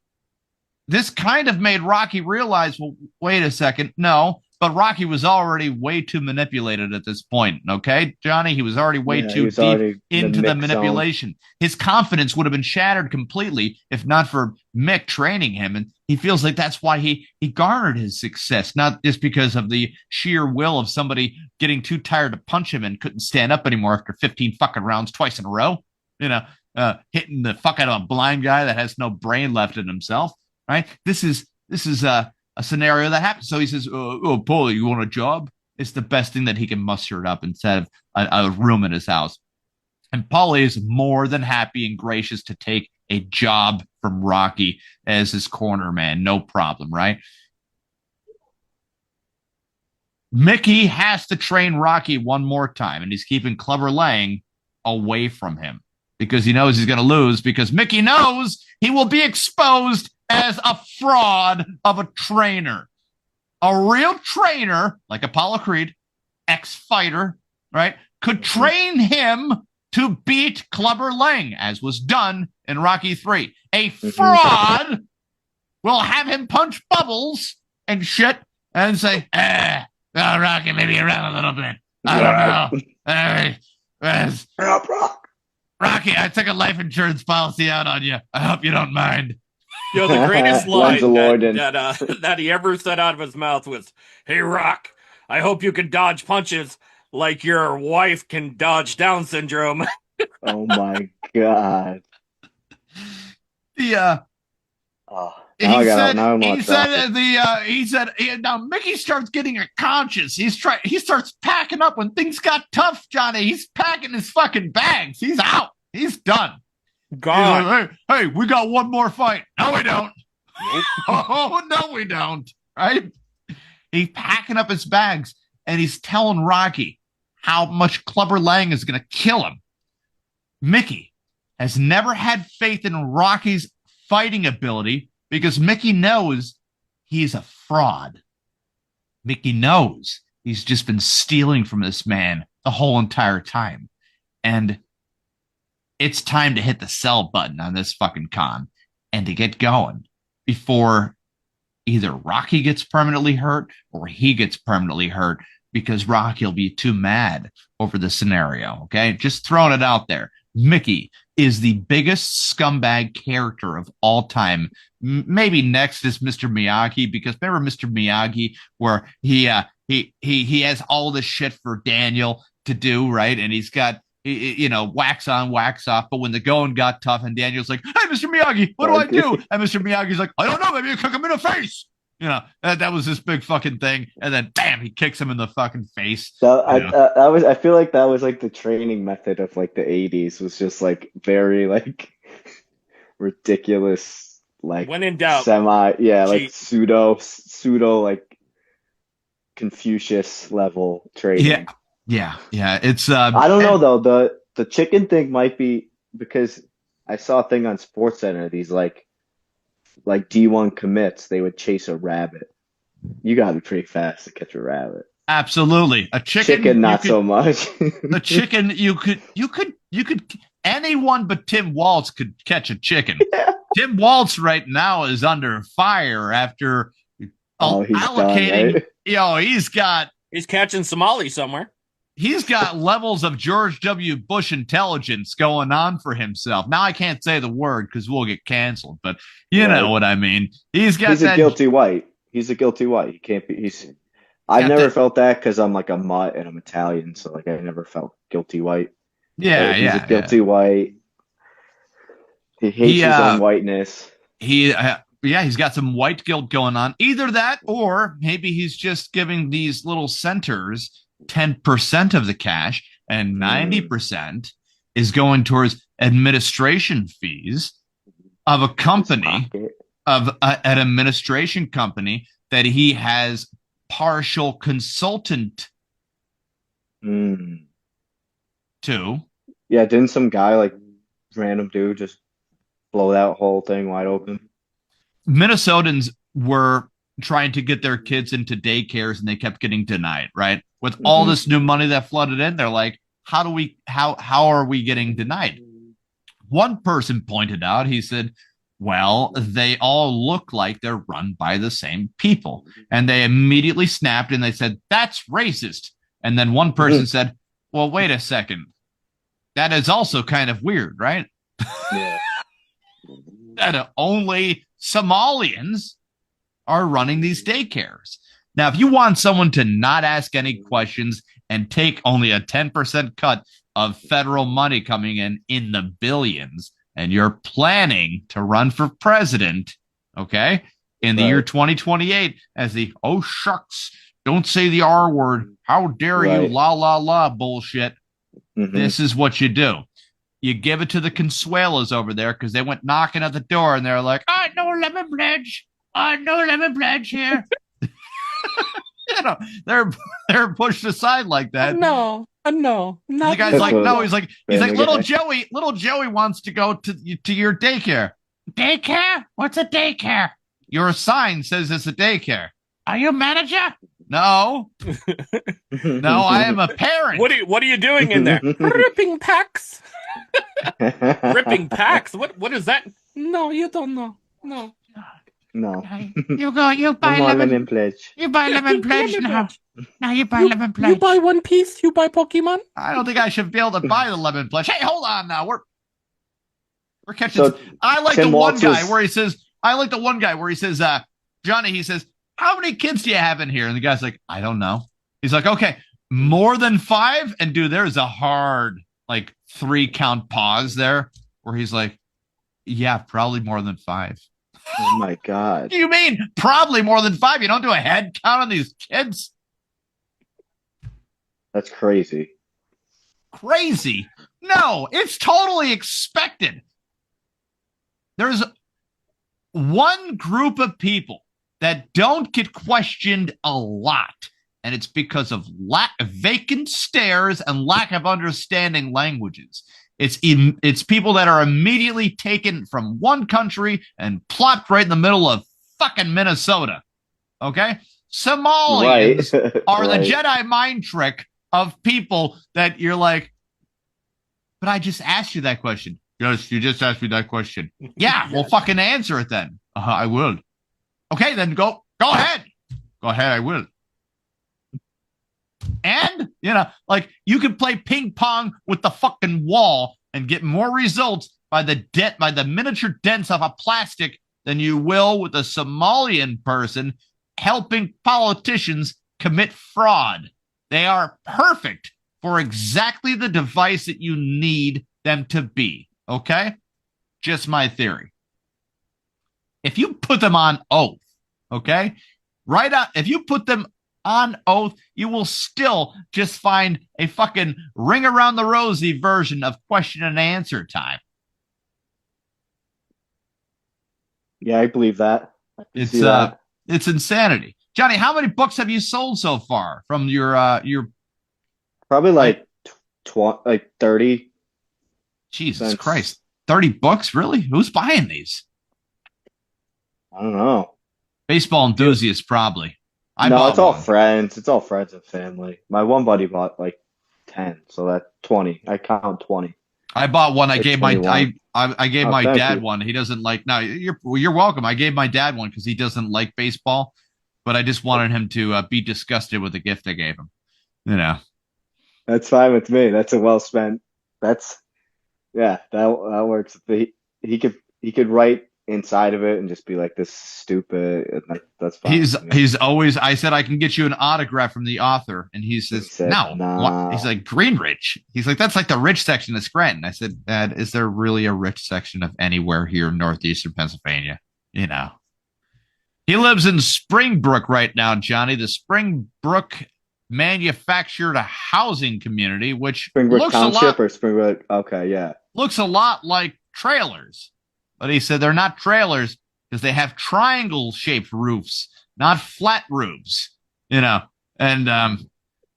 This kind of made Rocky realize, well, wait a second. No, but Rocky was already way too manipulated at this point. Okay, Johnny, he was already way too deep into the manipulation. Zone. His confidence would have been shattered completely if not for Mick training him. And he feels like that's why he garnered his success, not just because of the sheer will of somebody getting too tired to punch him and couldn't stand up anymore after 15 fucking rounds twice in a row. Hitting the fuck out of a blind guy that has no brain left in himself. Right? This is a scenario that happens. So he says, "Oh, Paulie, you want a job?" It's the best thing that he can muster it up instead of a room in his house. And Paulie is more than happy and gracious to take a job from Rocky as his corner man. No problem, right? Mickey has to train Rocky one more time, and he's keeping Clubber Lang away from him because he knows he's going to lose, because Mickey knows he will be exposed as a fraud of a trainer. A real trainer, like Apollo Creed, ex-fighter, right, could train him to beat Clubber Lang, as was done in Rocky 3. A fraud will have him punch bubbles and shit and say, Rocky, maybe around a little bit. I don't know. Rocky, I took a life insurance policy out on you. I hope you don't mind. The greatest line that he ever said out of his mouth was, "Hey, Rock, I hope you can dodge punches like your wife can dodge Down syndrome." Oh my God. Oh, He now said, now I'm he on said, topic. he said, now Mickey starts getting a conscience. He starts packing up when things got tough, Johnny. He's packing his fucking bags. He's out. He's done. God. He's like, hey, we got one more fight. No, we don't. Nope. Oh, no, we don't. Right? He's packing up his bags and he's telling Rocky how much Clubber Lang is going to kill him. Mickey has never had faith in Rocky's fighting ability because Mickey knows he's a fraud. Mickey knows he's just been stealing from this man the whole entire time. And it's time to hit the sell button on this fucking con and to get going before either Rocky gets permanently hurt or he gets permanently hurt because Rocky will be too mad over the scenario. Okay. Just throwing it out there. Mickey is the biggest scumbag character of all time. Maybe next is Mr. Miyagi, because remember Mr. Miyagi, where he has all this shit for Daniel to do, right? And he's got, you know, wax on, wax off. But when the going got tough, and Daniel's like, "Hey, Mr. Miyagi, what do I do?" And Mr. Miyagi's like, "I don't know. Maybe you kick him in the face." You know, that was this big fucking thing. And then, bam, he kicks him in the fucking face. So I feel like that was like the training method of like the 80s, was just like very like ridiculous, like When in doubt, like pseudo like Confucius level training. Yeah. It's I don't know though. The chicken thing might be because I saw a thing on SportsCenter. These like D1 commits, they would chase a rabbit. You got to be pretty fast to catch a rabbit. Absolutely. A chicken not so much. The chicken, you could anyone but Tim Waltz could catch a chicken. Yeah. Tim Waltz right now is under fire after allocating. Done, right? he's catching Somali somewhere. He's got levels of George W. Bush intelligence going on for himself. Now I can't say the word because we'll get canceled, but you know what I mean. He's a guilty white. He's a guilty white. He can't be. I've never felt that because I'm like a mutt and I'm Italian, so like I never felt guilty white. He's a guilty white. He hates his own whiteness. He's got some white guilt going on. Either that, or maybe he's just giving these little centers 10% of the cash, and 90% is going towards administration fees of a company, of an administration company that he has partial consultant to. Yeah, didn't some guy, like random dude, just blow that whole thing wide open? Minnesotans were trying to get their kids into daycares and they kept getting denied, right? With all this new money that flooded in, they're like, how are we getting denied? One person pointed out, he said, well, they all look like they're run by the same people. And they immediately snapped and they said, that's racist. And then one person said, well, wait a second. That is also kind of weird, right? Yeah. That only Somalians are running these daycares. Now, if you want someone to not ask any questions and take only a 10% cut of federal money coming in the billions, and you're planning to run for president, okay, in the year 2028 as the, oh, shucks, don't say the R word, how dare you, la, la, la bullshit, this is what you do. You give it to the Consuelos over there because they went knocking at the door and they're like, no lemon pledge. No lemon pledge here. You know, they're pushed aside like that. No. The guy's like, no. He's like, little Joey wants to go to your daycare. Daycare? What's a daycare? Your sign says it's a daycare. Are you a manager? No. No, I am a parent. What are you doing in there? Ripping packs. Ripping packs? What is that? No, you don't know. No. You buy lemon pledge. You buy lemon pledge now. Now you buy lemon pledge. You buy One Piece, you buy Pokemon? I don't think I should be able to buy the lemon pledge. Hey, hold on now. We're catching. So, I like the one guy where he says, Johnny, he says, how many kids do you have in here? And the guy's like, I don't know. He's like, okay, more than 5? And dude, there's a hard, like 3 count pause there where he's like, yeah, probably more than 5. Oh my God. Do you mean probably more than 5? You don't do a head count on these kids? That's crazy. Crazy. No, it's totally expected. There's one group of people that don't get questioned a lot, and it's because of vacant stares and lack of understanding languages. It's people that are immediately taken from one country and plopped right in the middle of fucking Minnesota. Okay? Somalians Right. are the Right. Jedi mind trick of people that you're like, but I just asked you that question. Yes, you just asked me that question. Yeah, well, fucking answer it then. I will. Okay, then go ahead. Go ahead, I will. And, like you can play ping pong with the fucking wall and get more results by the miniature dents of a plastic than you will with a Somalian person helping politicians commit fraud. They are perfect for exactly the device that you need them to be. Okay? Just my theory. If you put them on oath, okay? If you put them on oath, you will still just find a fucking ring around the rosy version of question and answer time. Yeah, I believe that. It's insanity. Johnny, how many books have you sold so far from your Probably like 30. Jesus Since- Christ. 30 books? Really? Who's buying these? I don't know. Baseball enthusiasts, probably. No, it's all one. friends. It's all friends and family. My one buddy bought like 10, so that's 20. I count 20. I bought one. I Like gave 21. I gave Oh, my thank dad you. one. He doesn't like. No, you're welcome. I gave my dad one because he doesn't like baseball, but I just wanted him to be disgusted with the gift I gave him. That's fine with me. That's a well spent. That works. He could write inside of it and just be like, this is stupid. And that's fine. He's always. I said I can get you an autograph from the author, and he says He said, no. "Nah." What? He's like Greenridge. He's like that's like the rich section of Scranton. I said, Dad, is there really a rich section of anywhere here in northeastern Pennsylvania? He lives in Springbrook right now, Johnny. The Springbrook manufactured housing community, which Springbrook looks Township or Springbrook? Okay, yeah. looks a lot like trailers. But he said they're not trailers because they have triangle-shaped roofs, not flat roofs, And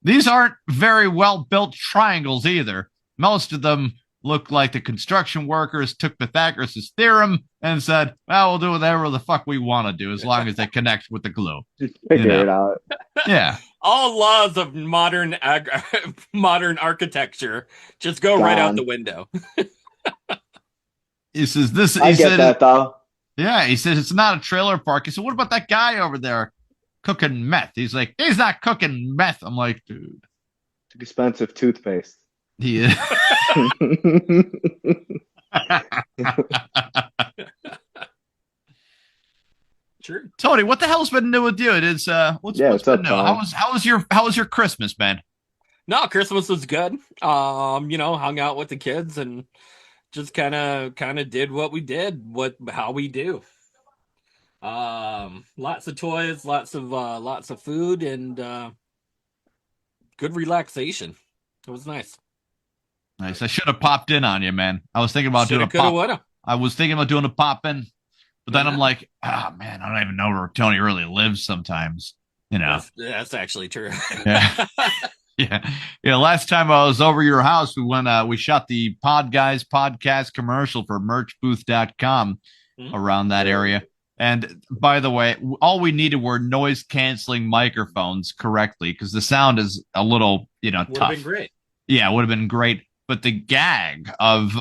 these aren't very well-built triangles either. Most of them look like the construction workers took Pythagoras' theorem and said, well, we'll do whatever the fuck we want to do as long as they connect with the glue. Just figure know. it out. Yeah. All laws of modern architecture just go right out Gone. the window. He says this. I get that though. Yeah, he says it's not a trailer park. He said, what about that guy over there cooking meth? He's like, he's not cooking meth. I'm like, dude. It's expensive toothpaste. He is. Sure. Tony, what the hell's been new with you? It is what's What's been up, new? Tom? How was your Christmas, man? No, Christmas was good. Hung out with the kids and just kind of did what we did, how we do. Lots of toys, lots of food, and good relaxation. It was nice. Nice. I should have popped in on you, man. I was thinking about doing a Shoulda, coulda, pop. woulda. I was thinking about doing a pop in, but then I'm Yeah. like, man, I don't even know where Tony really lives sometimes. That's actually true. Yeah. Yeah. Last time I was over your house, we shot the Podguy Podcast commercial for merchbooth.com Mhm. around that area. And by the way, all we needed were noise canceling microphones correctly because the sound is a little, Would have tough. been great. Yeah, it would have been great. But the gag of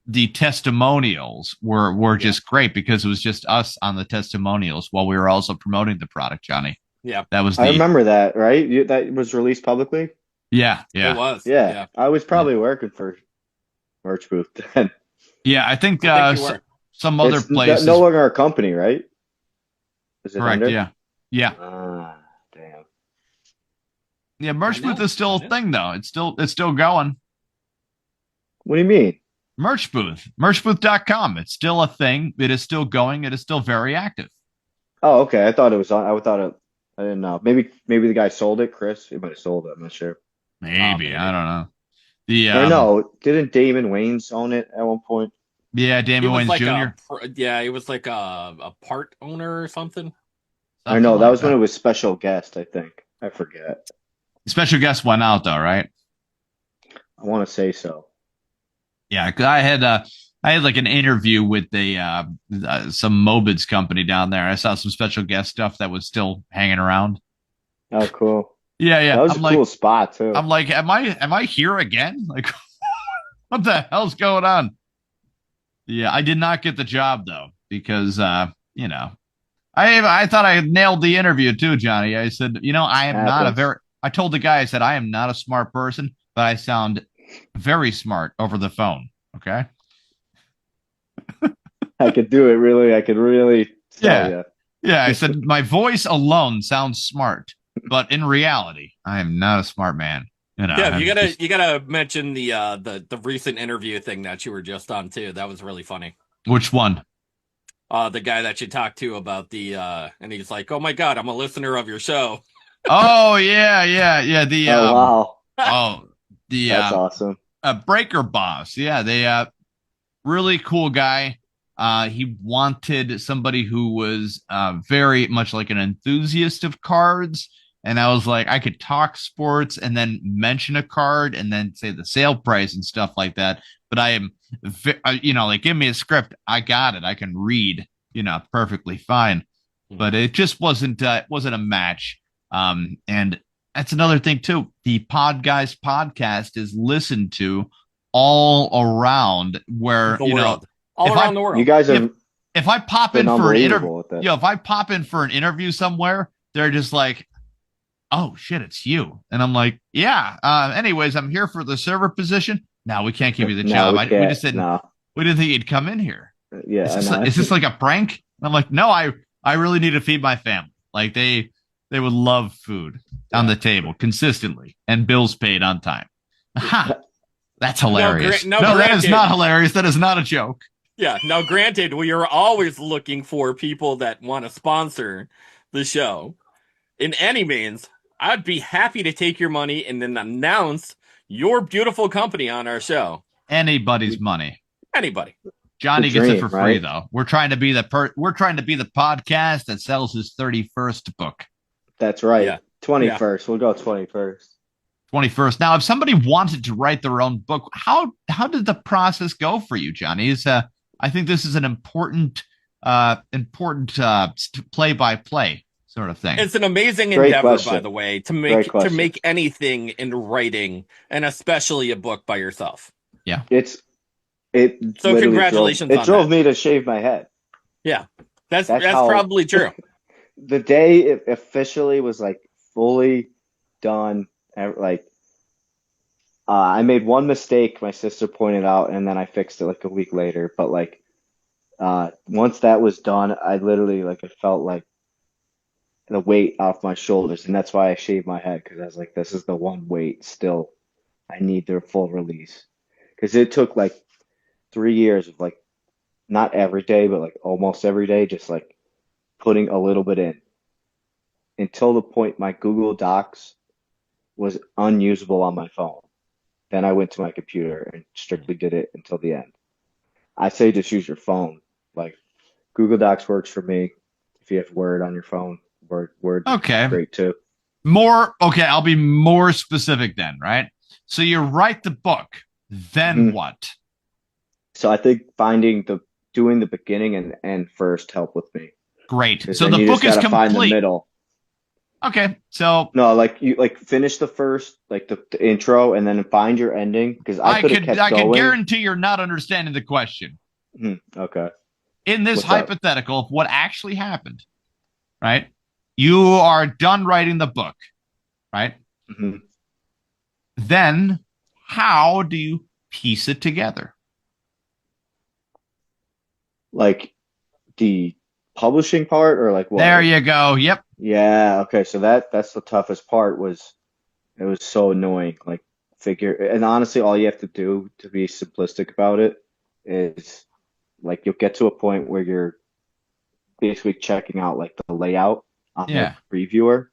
the testimonials were just great because it was just us on the testimonials while we were also promoting the product, Johnny. Yeah. That was I remember that, right? That was released publicly? Yeah. It was. Yeah. I was probably working for Merch Booth then. Yeah, I think, I think you were. some other It's places. no longer our company, right? Is it Correct. under? Yeah. Yeah. Ah, damn. Yeah. Merch I know, Booth is still I a know. thing though. It's still going. What do you mean? Merch booth, merchbooth.com. It's still a thing. It is still going. It is still very active. Oh, okay. I thought it was on. I thought it. I didn't know. Maybe the guy sold it, Chris. He might have sold it. I'm not sure. Maybe. Maybe. I don't know. The Or no, didn't Damon Wayans own it at one point? Yeah, He Damon was Wayans like Jr. he was like a part owner or something. Or Something no, that like was when it was special guest, I think. I forget. Special guest went out though, right? I want to say so. Yeah, 'cause I had like an interview with some Mobids company down there. I saw some special guest stuff that was still hanging around. Oh, cool. Yeah, That yeah. was a cool spot too. I'm like, am I here again? Like, what the hell's going on? Yeah, I did not get the job though because you know, I thought I had nailed the interview too, Johnny. I said, I am not a Happens. very. I told the guy, I said, I am not a smart person, but I sound very smart over the phone. Okay. I could do it really. I could really tell Yeah. you. Yeah. I said, my voice alone sounds smart, but in reality, I am not a smart man. Yeah, I'm you gotta mention the recent interview thing that you were just on too. That was really funny. Which one? The guy that you talked to about and he's like, "Oh my God, I'm a listener of your show." Oh, yeah. The, Oh wow, that's the awesome. Breaker Boss. Yeah. Really cool guy. He wanted somebody who was very much like an enthusiast of cards. And I was like, I could talk sports and then mention a card and then say the sale price and stuff like that. But I am, like, give me a script. I got it. I can read, perfectly fine. But it just wasn't a match. And that's another thing too. The Podguy Podcast is listened to all around where, The world. All if around the world. You guys have if I pop in been for an unbelievable with interview, that. if I pop in for an interview somewhere, they're just like, "Oh shit, it's you," and I'm like, "Yeah." Anyways, I'm here for the server position. No, we can't give you the No, job. we We can't. just didn't. No. We didn't think you'd come in here. Yeah, I know. Is this like a prank? And I'm like, no, I really need to feed my family. Like they would love food on the table consistently and bills paid on time. Ha! That's hilarious. No, No, that is granted. not hilarious. That is not a joke. Yeah. Now, granted, we are always looking for people that want to sponsor the show. In any means, I'd be happy to take your money and then announce your beautiful company on our show. Anybody's money. Anybody. Johnny The gets it dream, for free right? though. We're trying to be the podcast that sells his 31st book. That's right. Yeah. 21st. We'll go 21st. 21st. Now, if somebody wanted to write their own book, how did the process go for you, Johnny? I think this is an important play-by-play sort of thing. It's an amazing Great endeavor, question. by the way, to Great question. make anything in writing, and especially a book by yourself. It So literally congratulations drove, on it drove that. me to shave my head. Yeah, that's how- probably true. The day it officially was like fully done, like I made one mistake my sister pointed out, and then I fixed it like a week later. But like once that was done, I literally I felt like the weight off my shoulders, and that's why I shaved my head, because I was like, this is the one weight still I need their full release, because it took like 3 years of like not every day, but like almost every day, just like putting a little bit in until the point my Google Docs was unusable on my phone. Then I went to my computer and strictly did it until the end. I say just use your phone. Like Google Docs works for me. If you have Word on your phone, Word Okay. great too. I'll be more specific then, right? So you write the book, then Mhm. what? So I think doing the beginning and end first help with me. Great. 'Cause So then the you book just is gotta find the complete. middle. Okay. So No, like you finish the first the intro and then find your ending, because I could have kept I going. can guarantee you're not understanding the question. Okay. In this What's up? hypothetical of what actually happened, right? You are done writing the book, right? Mhm. Then how do you piece it together? Like the publishing part, or like what? There you go. Yep. Yeah, okay. So that's the toughest part. It was so annoying. Like and honestly, all you have to do, to be simplistic about it, is like you'll get to a point where you're basically checking out like the layout on the Yeah. previewer.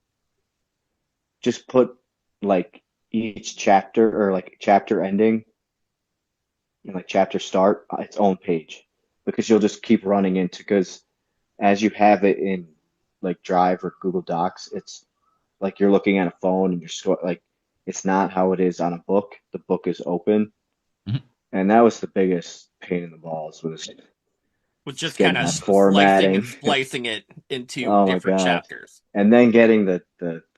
Just put like each chapter or like chapter ending and like chapter start on its own page because you'll just keep running into because as you have it in like Drive or Google Docs, it's like you're looking at a phone and like it's not how it is on a book. The book is open, Mhm. and that was the biggest pain in the balls was With just just kind getting of that slicing formatting. and splicing it into Oh my different God. chapters. And then getting the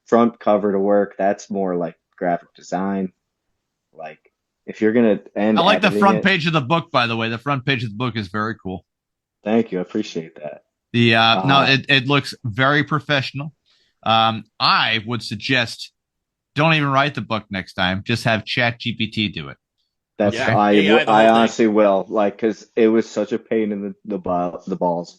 front cover to work, that's more like graphic design. Like if you're gonna end I like the editing front it, page of the book, by the way. The front page of the book is very cool. thank you, I appreciate that. The no, Uh, it looks very professional. I would suggest don't even write the book next time. Just have Chat GPT do it. that's Okay. Yeah, AI the I whole thing. honestly will like because it was such a pain in the balls.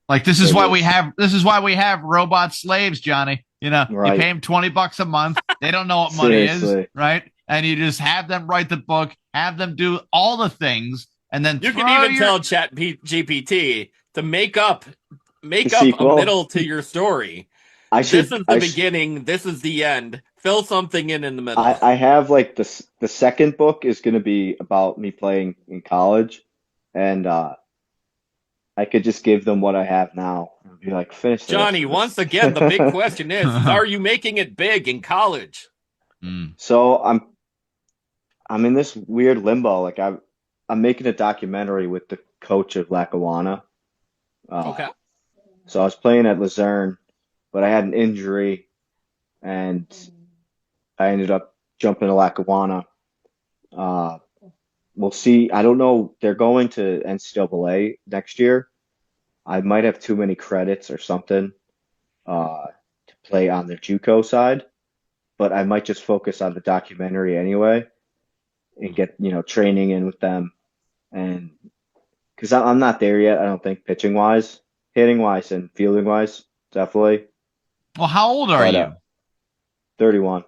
Like this is It why was we have robot slaves, Johnny. You know, you right. pay them $20 a month. They don't know what money is, Seriously, right? And you just have them write the book, have them do all the things, and then You can throw even your tell GPT to the make up a sequel. middle to your story. I This should is the beginning. This is the end. Fill something in the middle. I have like the second book is going to be about me playing in college, and I could just give them what I have now and be like, finish the rest Johnny, of this. once again, the big question is are you making it big in college? Mm. So I'm in this weird limbo. Like I'm making a documentary with the coach of Lackawanna. Okay. So I was playing at Luzerne, but I had an injury and I ended up jumping to Lackawanna. Uh, we'll see. I don't know. They're going to NCAA next year. I might have too many credits or something to play on the JUCO side, but I might just focus on the documentary anyway and get, training in with them. And because I'm not there yet, I don't think pitching wise, hitting wise, and fielding wise, definitely. Well, how old are But you? 31.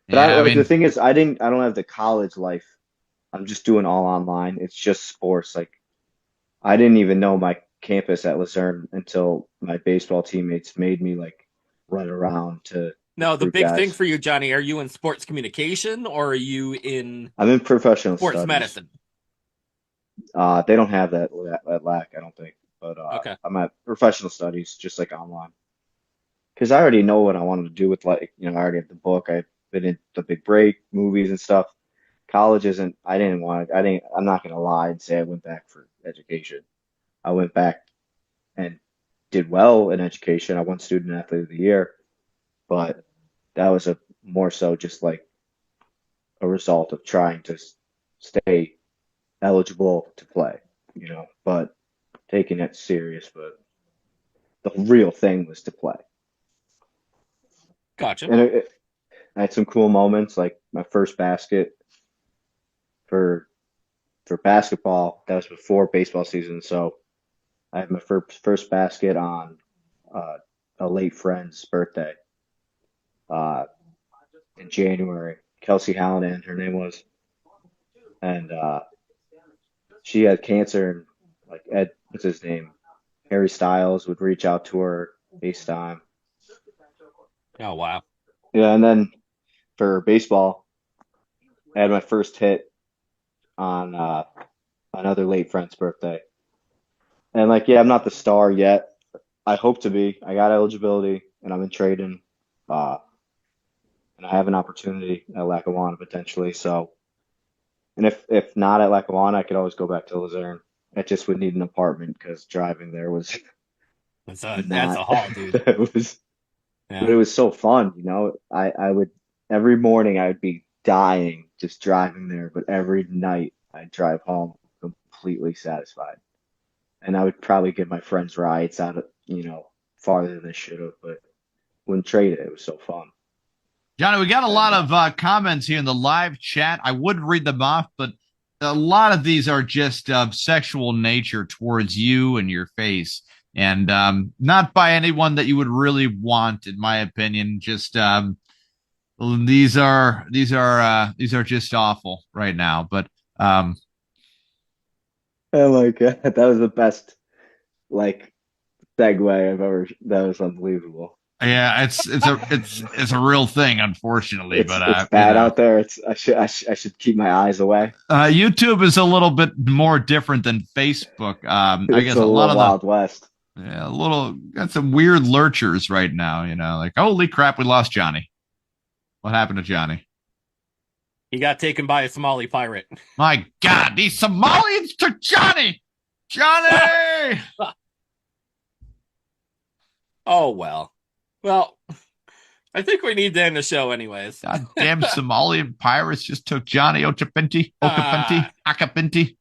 But I Yeah, I like the mean, thing is, I don't have the college life. I'm just doing all online. It's just sports. Like I didn't even know my campus at Luzerne until my baseball teammates made me like run around to Now, the recruit big thing guys. for you, Johnny, are you in sports communication or are you in I'm in professional sports studies. medicine? They don't have that at LAC, I don't think. But Okay. I'm at professional studies, just like online. Because I already know what I wanted to do with like, I already have the book. I've been in the big break, movies and stuff. College isn't, I'm not going to lie and say I went back for education. I went back and did well in education. I won Student Athlete of the Year, but that was a more so just like a result of trying to stay eligible to play. But taking it serious. But the real thing was to play. Gotcha. And I had some cool moments, like my first basket for basketball. That was before baseball season, so I had my first basket on uh, a late friend's birthday uh, in January. Kelsey Hallinan, her name was, and she had cancer. And like Ed, what's his name? Harry Styles would reach out to her FaceTime. Oh, wow. Yeah, and then for baseball, I had my first hit on another late friend's birthday. And like, yeah, I'm not the star yet. I hope to be. I got eligibility, and I'm in trading, uh, and I have an opportunity at Lackawanna potentially. So, and if not at Lackawanna, I could always go back to Luzerne. I just would need an apartment because driving there was That's not. a haul, dude. It was, but Yeah. it was so fun. I would every morning I would be dying just driving there, but every night I'd drive home completely satisfied. And I would probably give my friends rides out of, farther than they should have, but wouldn't trade it. It was so fun. Johnny, we got a lot And of comments here in the live chat. I would read them off, but a lot of these are just of sexual nature towards you and your face, and not by anyone that you would really want, in my opinion. Just these are just awful right now. But Oh my god, that was the best like segue I've ever. That was unbelievable. Yeah, it's a real thing, unfortunately. But It's bad out there. I should keep my eyes away. YouTube is a little bit more different than Facebook. I It's guess a a lot little of Wild West. a little got some weird lurchers right now. Like holy crap, we lost Johnny. What happened to Johnny? He got taken by a Somali pirate. My God, these Somalians took Johnny. Johnny. Oh well. Well, I think we need to end the show anyways. Goddamn Somalian pirates just took Johnny Occipinti. Occipinti.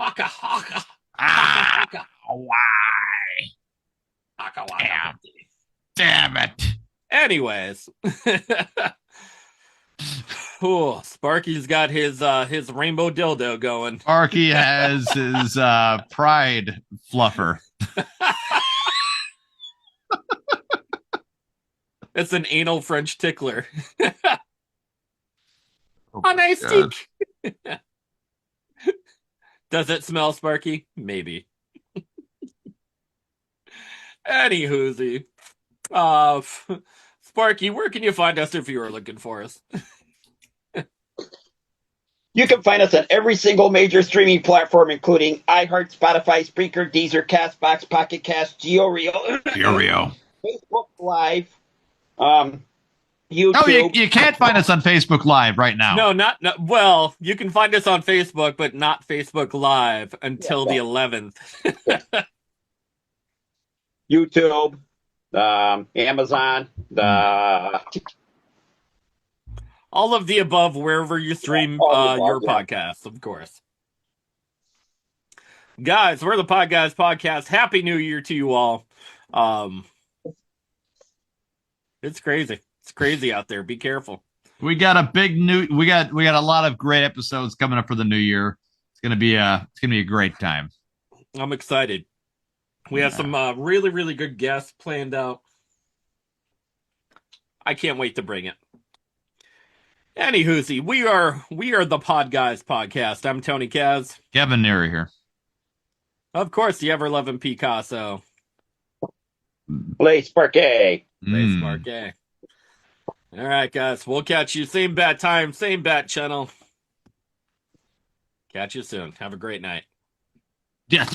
Haka haka. Ah, Haka why? haka. Damn. Damn it. Anyways. Ooh, Sparky's got his rainbow dildo going. Sparky has his pride fluffer. It's an anal French tickler. Oh A my nice God. stick. Does it smell, Sparky? Maybe. Anywhoozy. Sparky, where can you find us if you are looking for us? You can find us on every single major streaming platform, including iHeart, Spotify, Spreaker, Deezer, Castbox, Pocket Cast, GeoReel, Furio. Facebook Live, YouTube. No, you can't find us on Facebook Live right now. No, well, you can find us on Facebook, but not Facebook Live until the 11th. YouTube, Amazon, All of the above, wherever you stream your podcasts, of course. Guys, we're the Podguy Podcast. Happy New Year to you all. It's crazy. It's crazy out there. Be careful. We got we got a lot of great episodes coming up for the new year. It's gonna be a great time. I'm excited. We have some really, really good guests planned out. I can't wait to bring it. Anywhoozy, we are the Podguy Podcast. I'm Tony Kaz. Kevin Neary here. Of course, the ever-loving Picasso. Play Sparky. Play Sparky. All right, guys. We'll catch you same bat time, same bat channel. Catch you soon. Have a great night. Yes,